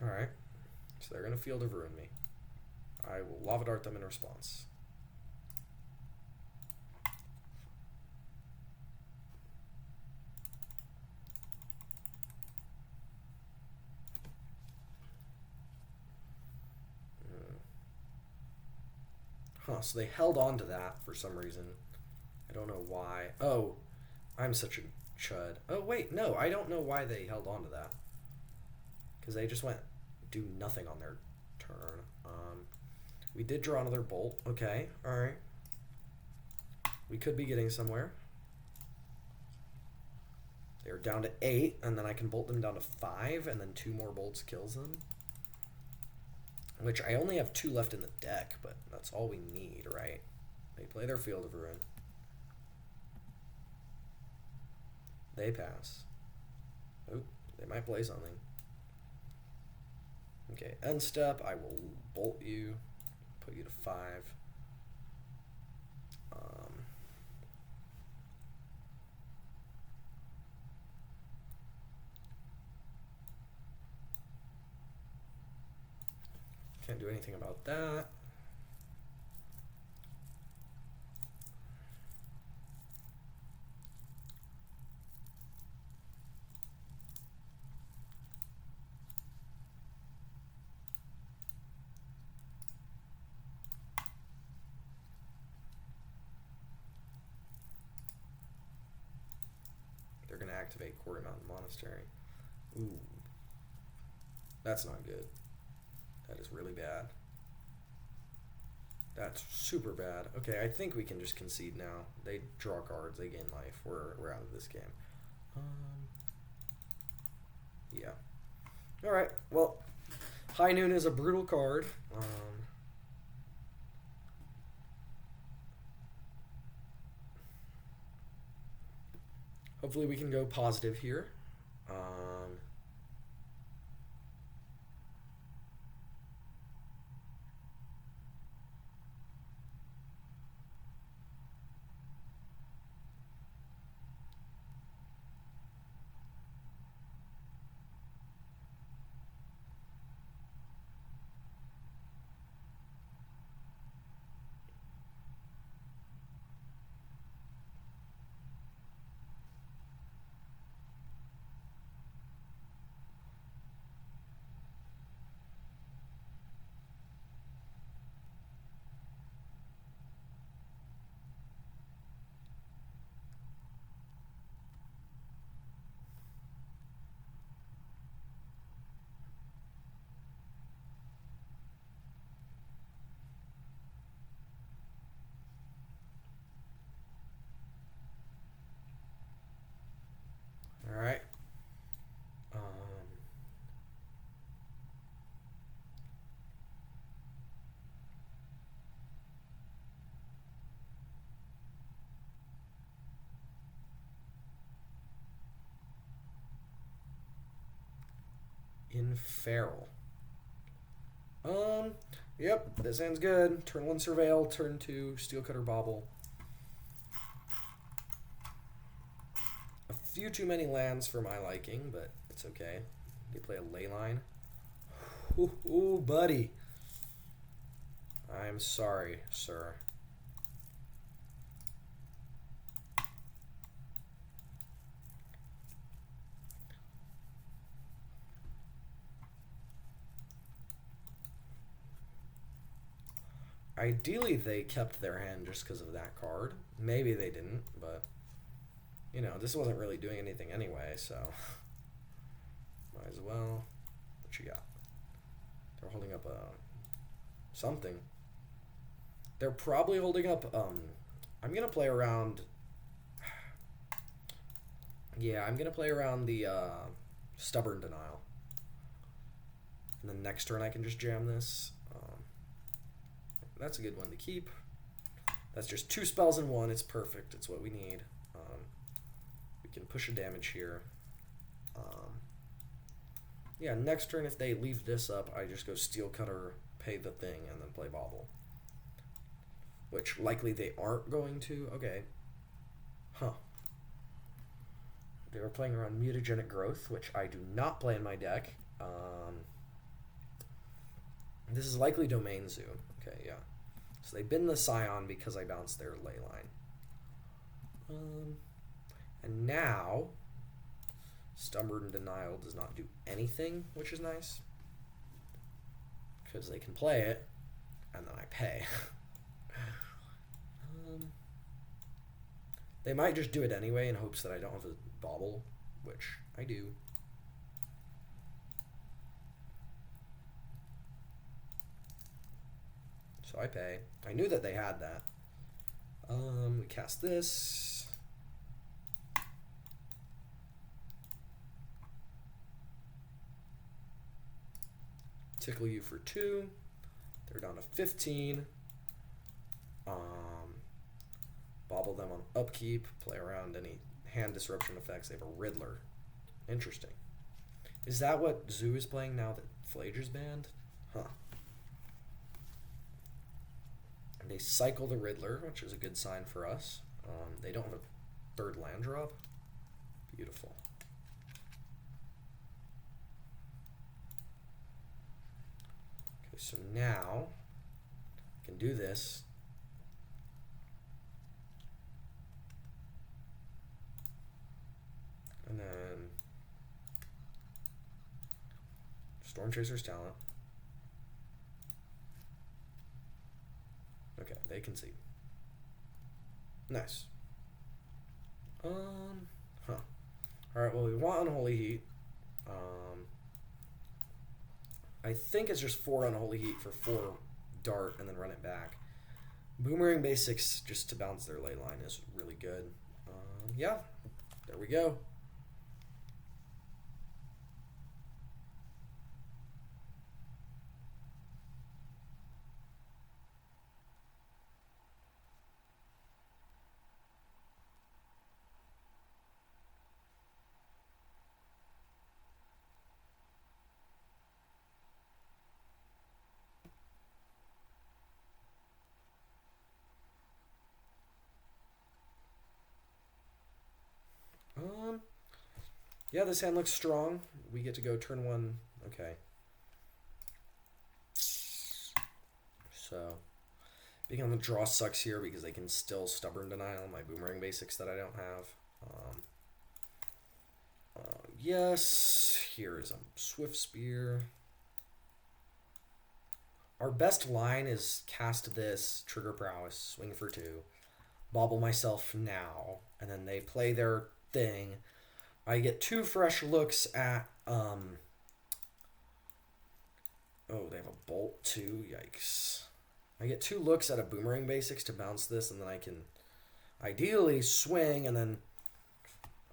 Alright, so they're gonna Field of Ruin me. I will Lava Dart them in response. Huh, so they held on to that for some reason. I don't know why. Oh, I'm such a chud. Oh, wait, no, I don't know why they held on to that. Because they just went do nothing on their turn. We did draw another bolt. Okay, alright. We could be getting somewhere. They're down to 8, and then I can bolt them down to 5, and then 2 more bolts kills them. Which I only have 2 left in the deck, but that's all we need, right? They play their Field of Ruin. They pass. Oh, they might play something. Okay, end step, I will bolt you, put you to 5. Can't do anything about that. They're going to activate Quarry Mountain Monastery. Ooh. That's not good. That is really bad. That's super bad. Okay, I think we can just concede now. They draw cards, they gain life. We're out of this game. Yeah. Alright, well, High Noon is a brutal card. Hopefully we can go positive here. Alright. Feral. Yep, this ends good. Turn 1 Surveil, turn 2 Steelcutter Bauble. A few too many lands for my liking, but it's okay. They play a Leyline. Ooh, buddy. I'm sorry, sir. Ideally, they kept their hand just because of that card. Maybe they didn't, but, you know, this wasn't really doing anything anyway, so might as well. What you got? They're holding up something. They're probably holding up, I'm going to play around Yeah, I'm gonna play around the Stubborn Denial. And then next turn I can just jam this. That's a good one to keep. That's just 2 spells in 1. It's perfect. It's what we need. We can push a damage here. Yeah, next turn if they leave this up, I just go Steel Cutter, pay the thing, and then play Bobble. Which likely they aren't going to. Okay. Huh. They were playing around Mutagenic Growth, which I do not play in my deck. This is likely Domain Zoo. Okay, yeah. So they bin the Scion because I bounced their Leyline. And now, Stubborn Denial does not do anything, which is nice. Because they can play it, and then I pay. They might just do it anyway in hopes that I don't have a Bobble, which I do. So I pay. I knew that they had that. We cast this. Tickle you for 2. They're down to 15. Bobble them on upkeep. Play around any hand disruption effects. They have a Riddler. Interesting. Is that what Zoo is playing now that Flager's banned? Huh. And they cycle the Riddler, which is a good sign for us. They don't have a 3rd land drop. Beautiful. Okay, so now I can do this. And then Storm Chaser's Talent. Okay, they can see. Nice. Huh. Alright, well we want Unholy Heat. I think it's just 4 Unholy Heat for 4 Dart and then run it back. Boomerang Basics just to bounce their Leyline is really good. Yeah, there we go. Yeah, this hand looks strong. We get to go turn 1. Okay. So, being on the draw sucks here because they can still Stubborn Denial my Boomerang Basics that I don't have. Yes, here is a Swift Spear. Our best line is cast this, trigger Prowess, swing for 2, bobble myself now, and then they play their thing. I get 2 fresh looks at, oh, they have a Bolt too, yikes. I get 2 looks at a Boomerang Basics to bounce this, and then I can ideally swing, and then,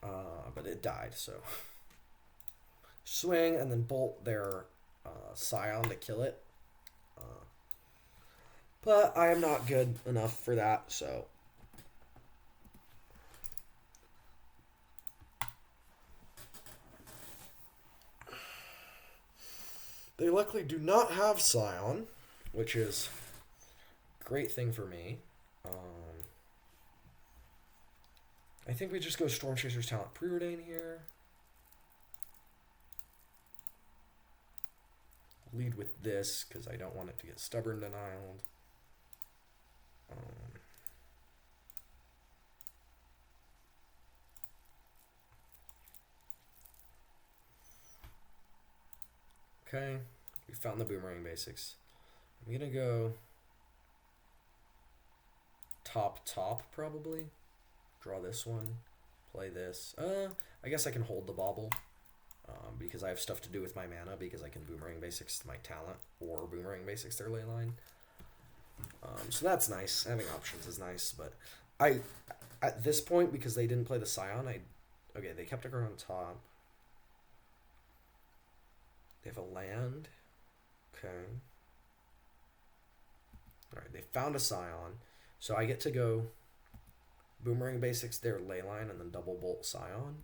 but it died, so. Swing, and then bolt their Scion to kill it. But I am not good enough for that, so. They luckily do not have Scion, which is a great thing for me. I think we just go Storm Chaser's Talent Preordain here. Lead with this, because I don't want it to get Stubborn Denialed. Okay, we found the Boomerang Basics. I'm gonna go top probably. Draw this one, play this. I guess I can hold the Bobble because I have stuff to do with my mana because I can Boomerang Basics my Talent or Boomerang Basics their Leyline. So that's nice. Having options is nice, but at this point, because they didn't play the Scion, Okay, they kept a card on top. They have a land. Okay. Alright, they found a Scion. So I get to go Boomerang Basics their Leyline and then double bolt Scion.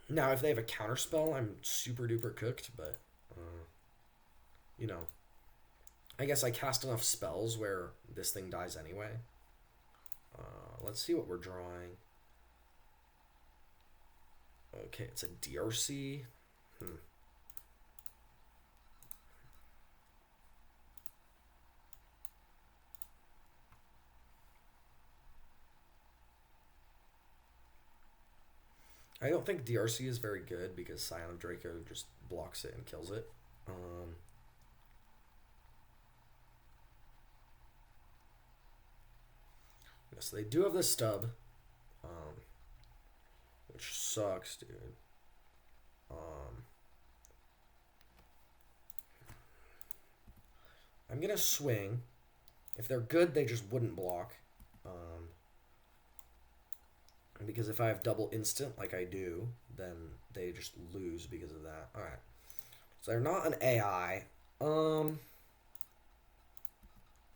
Now, if they have a counterspell, I'm super duper cooked, but, you know, I guess I cast enough spells where this thing dies anyway. Let's see what we're drawing. Okay, it's a DRC. I don't think DRC is very good because Scion of Draco just blocks it and kills it. Yes, they do have the stub, which sucks, dude. I'm gonna swing. If they're good, they just wouldn't block. Because if I have double instant like I do, then they just lose because of that. Alright. So they're not an AI.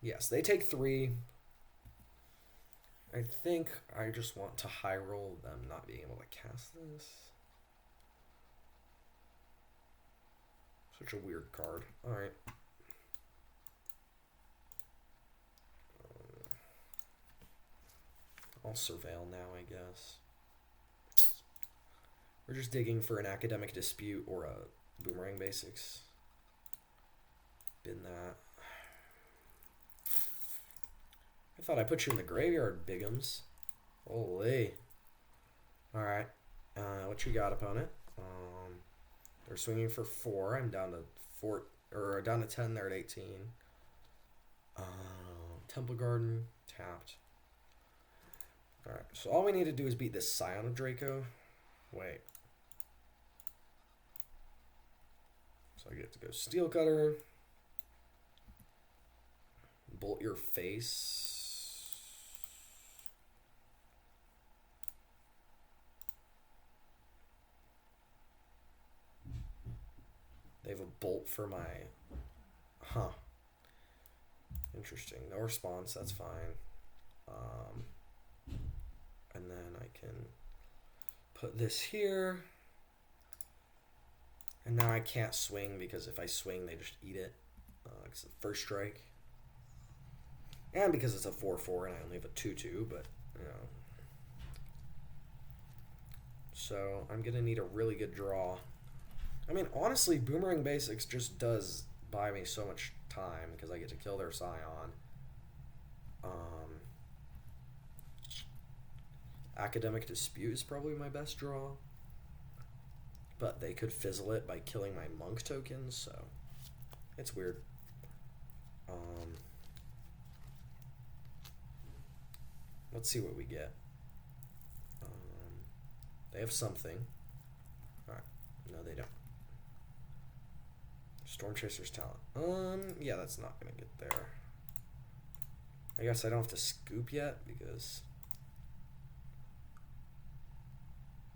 Yes, they take 3. I think I just want to high roll them not being able to cast this. Such a weird card. Alright. I'll surveil now, I guess. We're just digging for an academic dispute or a Boomerang Basics. Been that. I thought I put you in the graveyard, Bigums. Holy. Alright. What you got, opponent? They're swinging for 4. I'm down to 4, or down to 10. They're at 18. Temple Garden tapped. Alright, so all we need to do is beat this Scion of Draco. Wait. So I get to go Steel Cutter. Bolt your face. They have a bolt for my... Huh. Interesting. No response, that's fine. And then I can put this here. And now I can't swing because if I swing, they just eat it. It's the first strike. And because it's a 4-4 and I only have a 2-2, but, you know. So I'm going to need a really good draw. I mean, honestly, Boomerang Basics just does buy me so much time because I get to kill their Scion. Academic Dispute is probably my best draw. But they could fizzle it by killing my monk tokens, so it's weird. Let's see what we get. They have something. Alright. No, they don't. Storm Chaser's Talent. Yeah, that's not gonna get there. I guess I don't have to scoop yet because...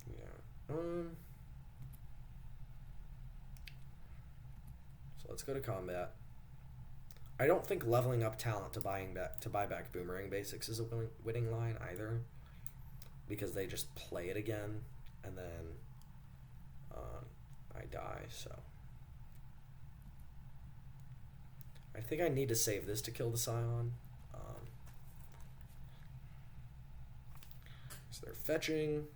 Yeah. So let's go to combat. I don't think leveling up talent to buy back Boomerang Basics is a winning line either, because they just play it again and then I die. So I think I need to save this to kill the Scion. So they're fetching.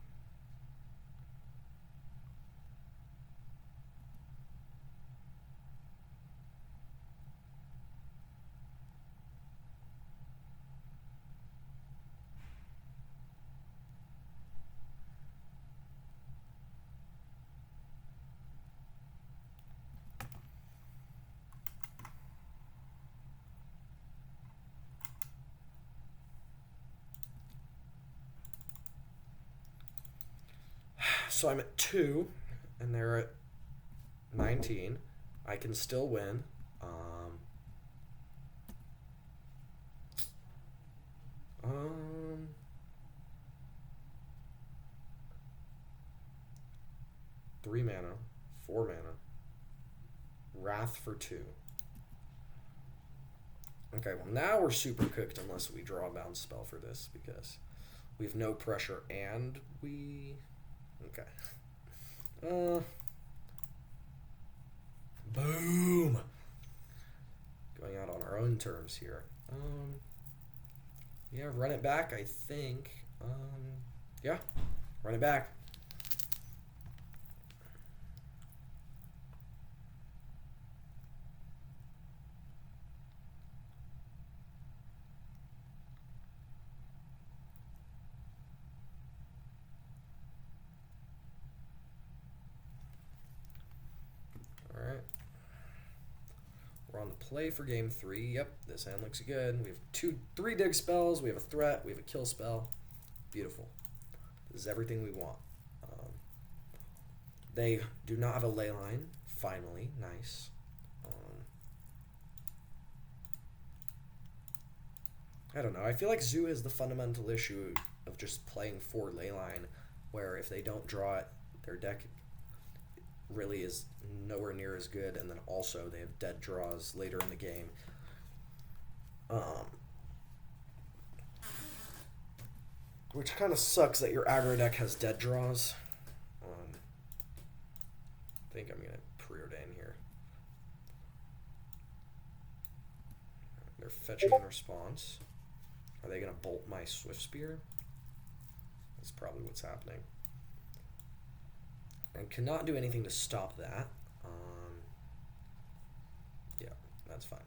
So I'm at 2, and they're at 19. I can still win. 3 mana, 4 mana. Wrath for 2. Okay, well now we're super cooked unless we draw a bounce spell for this because we have no pressure and we... Okay. Boom! Going out on our own terms here. Yeah, run it back, I think. Yeah, run it back. Alright. We're on the play for game 3. Yep, this hand looks good. We have 3 dig spells. We have a threat. We have a kill spell. Beautiful. This is everything we want. They do not have a ley line. Finally, nice. I don't know. I feel like Zoo has the fundamental issue of just playing 4 ley line, where if they don't draw it, their deck really is nowhere near as good, and then also they have dead draws later in the game. Which kind of sucks that your aggro deck has dead draws. I think I'm going to preordain here. They're fetching in response. Are they going to bolt my Swift Spear? That's probably what's happening. And cannot do anything to stop that. Yeah, that's fine.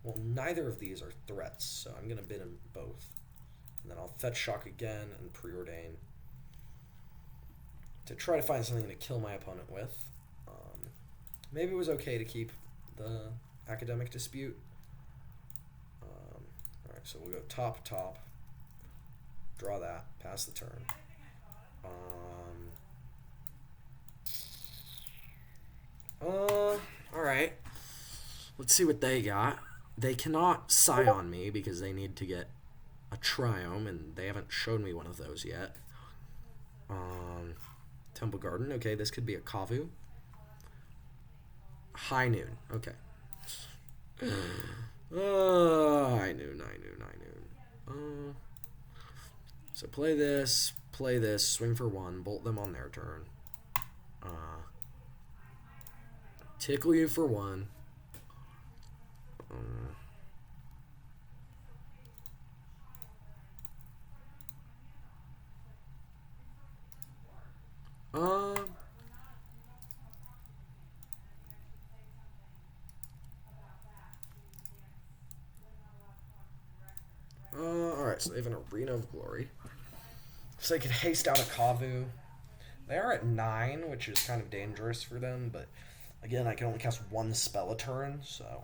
Well, neither of these are threats, so I'm going to bid them both. And then I'll fetch Shock again and preordain to try to find something to kill my opponent with. Maybe it was okay to keep the Academic Dispute. Alright, so we'll go top, draw that, pass the turn. Alright. Let's see what they got. They cannot Scion me because they need to get a Triome, and they haven't shown me one of those yet. Temple Garden. Okay, this could be a Kavu. High Noon. Okay. High Noon. So play this, swing for 1, bolt them on their turn. Tickle you for 1. Alright, so they have an Arena of Glory. So they could haste out a Kavu. They are at 9, which is kind of dangerous for them, but again, I can only cast 1 spell a turn, so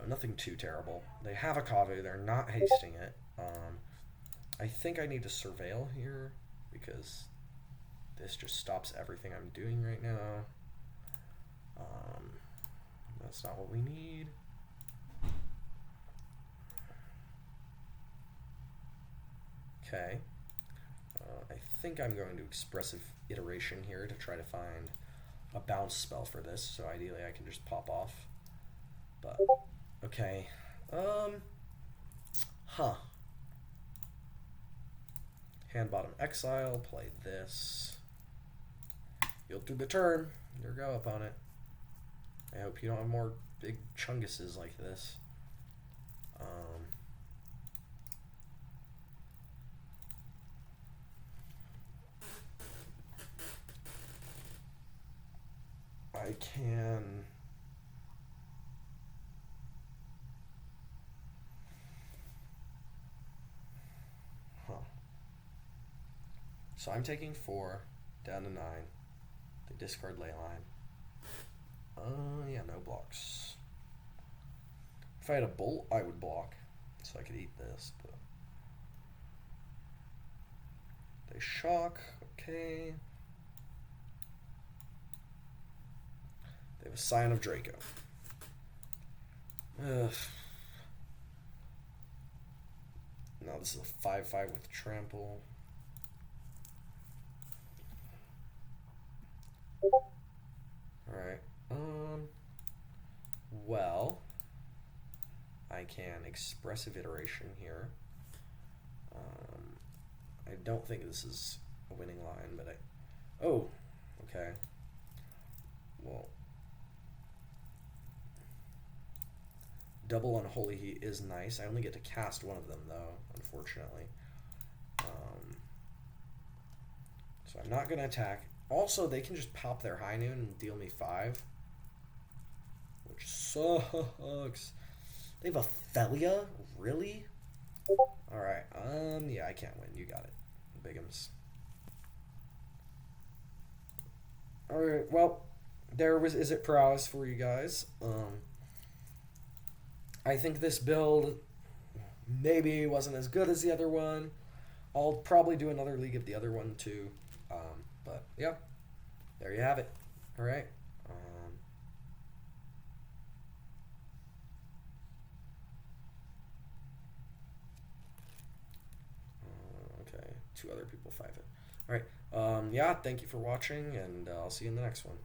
nothing too terrible. They have a Kavu, they're not hasting it. I think I need to Surveil here, because this just stops everything I'm doing right now. That's not what we need. Okay. I think I'm going to Expressive Iteration here to try to find a bounce spell for this, so ideally I can just pop off. But, okay. Hand bottom exile, play this. Yield through the turn. Your go, opponent. I hope you don't have more big chunguses like this. I can... So I'm taking 4, down to 9. They discard ley line. Yeah, no blocks. If I had a bolt, I would block, so I could eat this, but... They shock, okay. They have a Scion of Draco. Ugh. No, this is a 5/5 with trample. Alright. Well, I can expressive iteration here. I don't think this is a winning line, but oh, okay. Well, double Unholy Heat is nice. I only get to cast one of them, though, unfortunately. So I'm not going to attack. Also, they can just pop their High Noon and deal me 5. Which sucks. They have a Felia? Really? Alright, yeah, I can't win. You got it. Bigums. Alright, well, there was Is It Prowess for you guys. I think this build maybe wasn't as good as the other one. I'll probably do another league of the other one too. But yeah, there you have it. All right. Okay, 2 other people 5 it. All right. Yeah, thank you for watching, and I'll see you in the next one.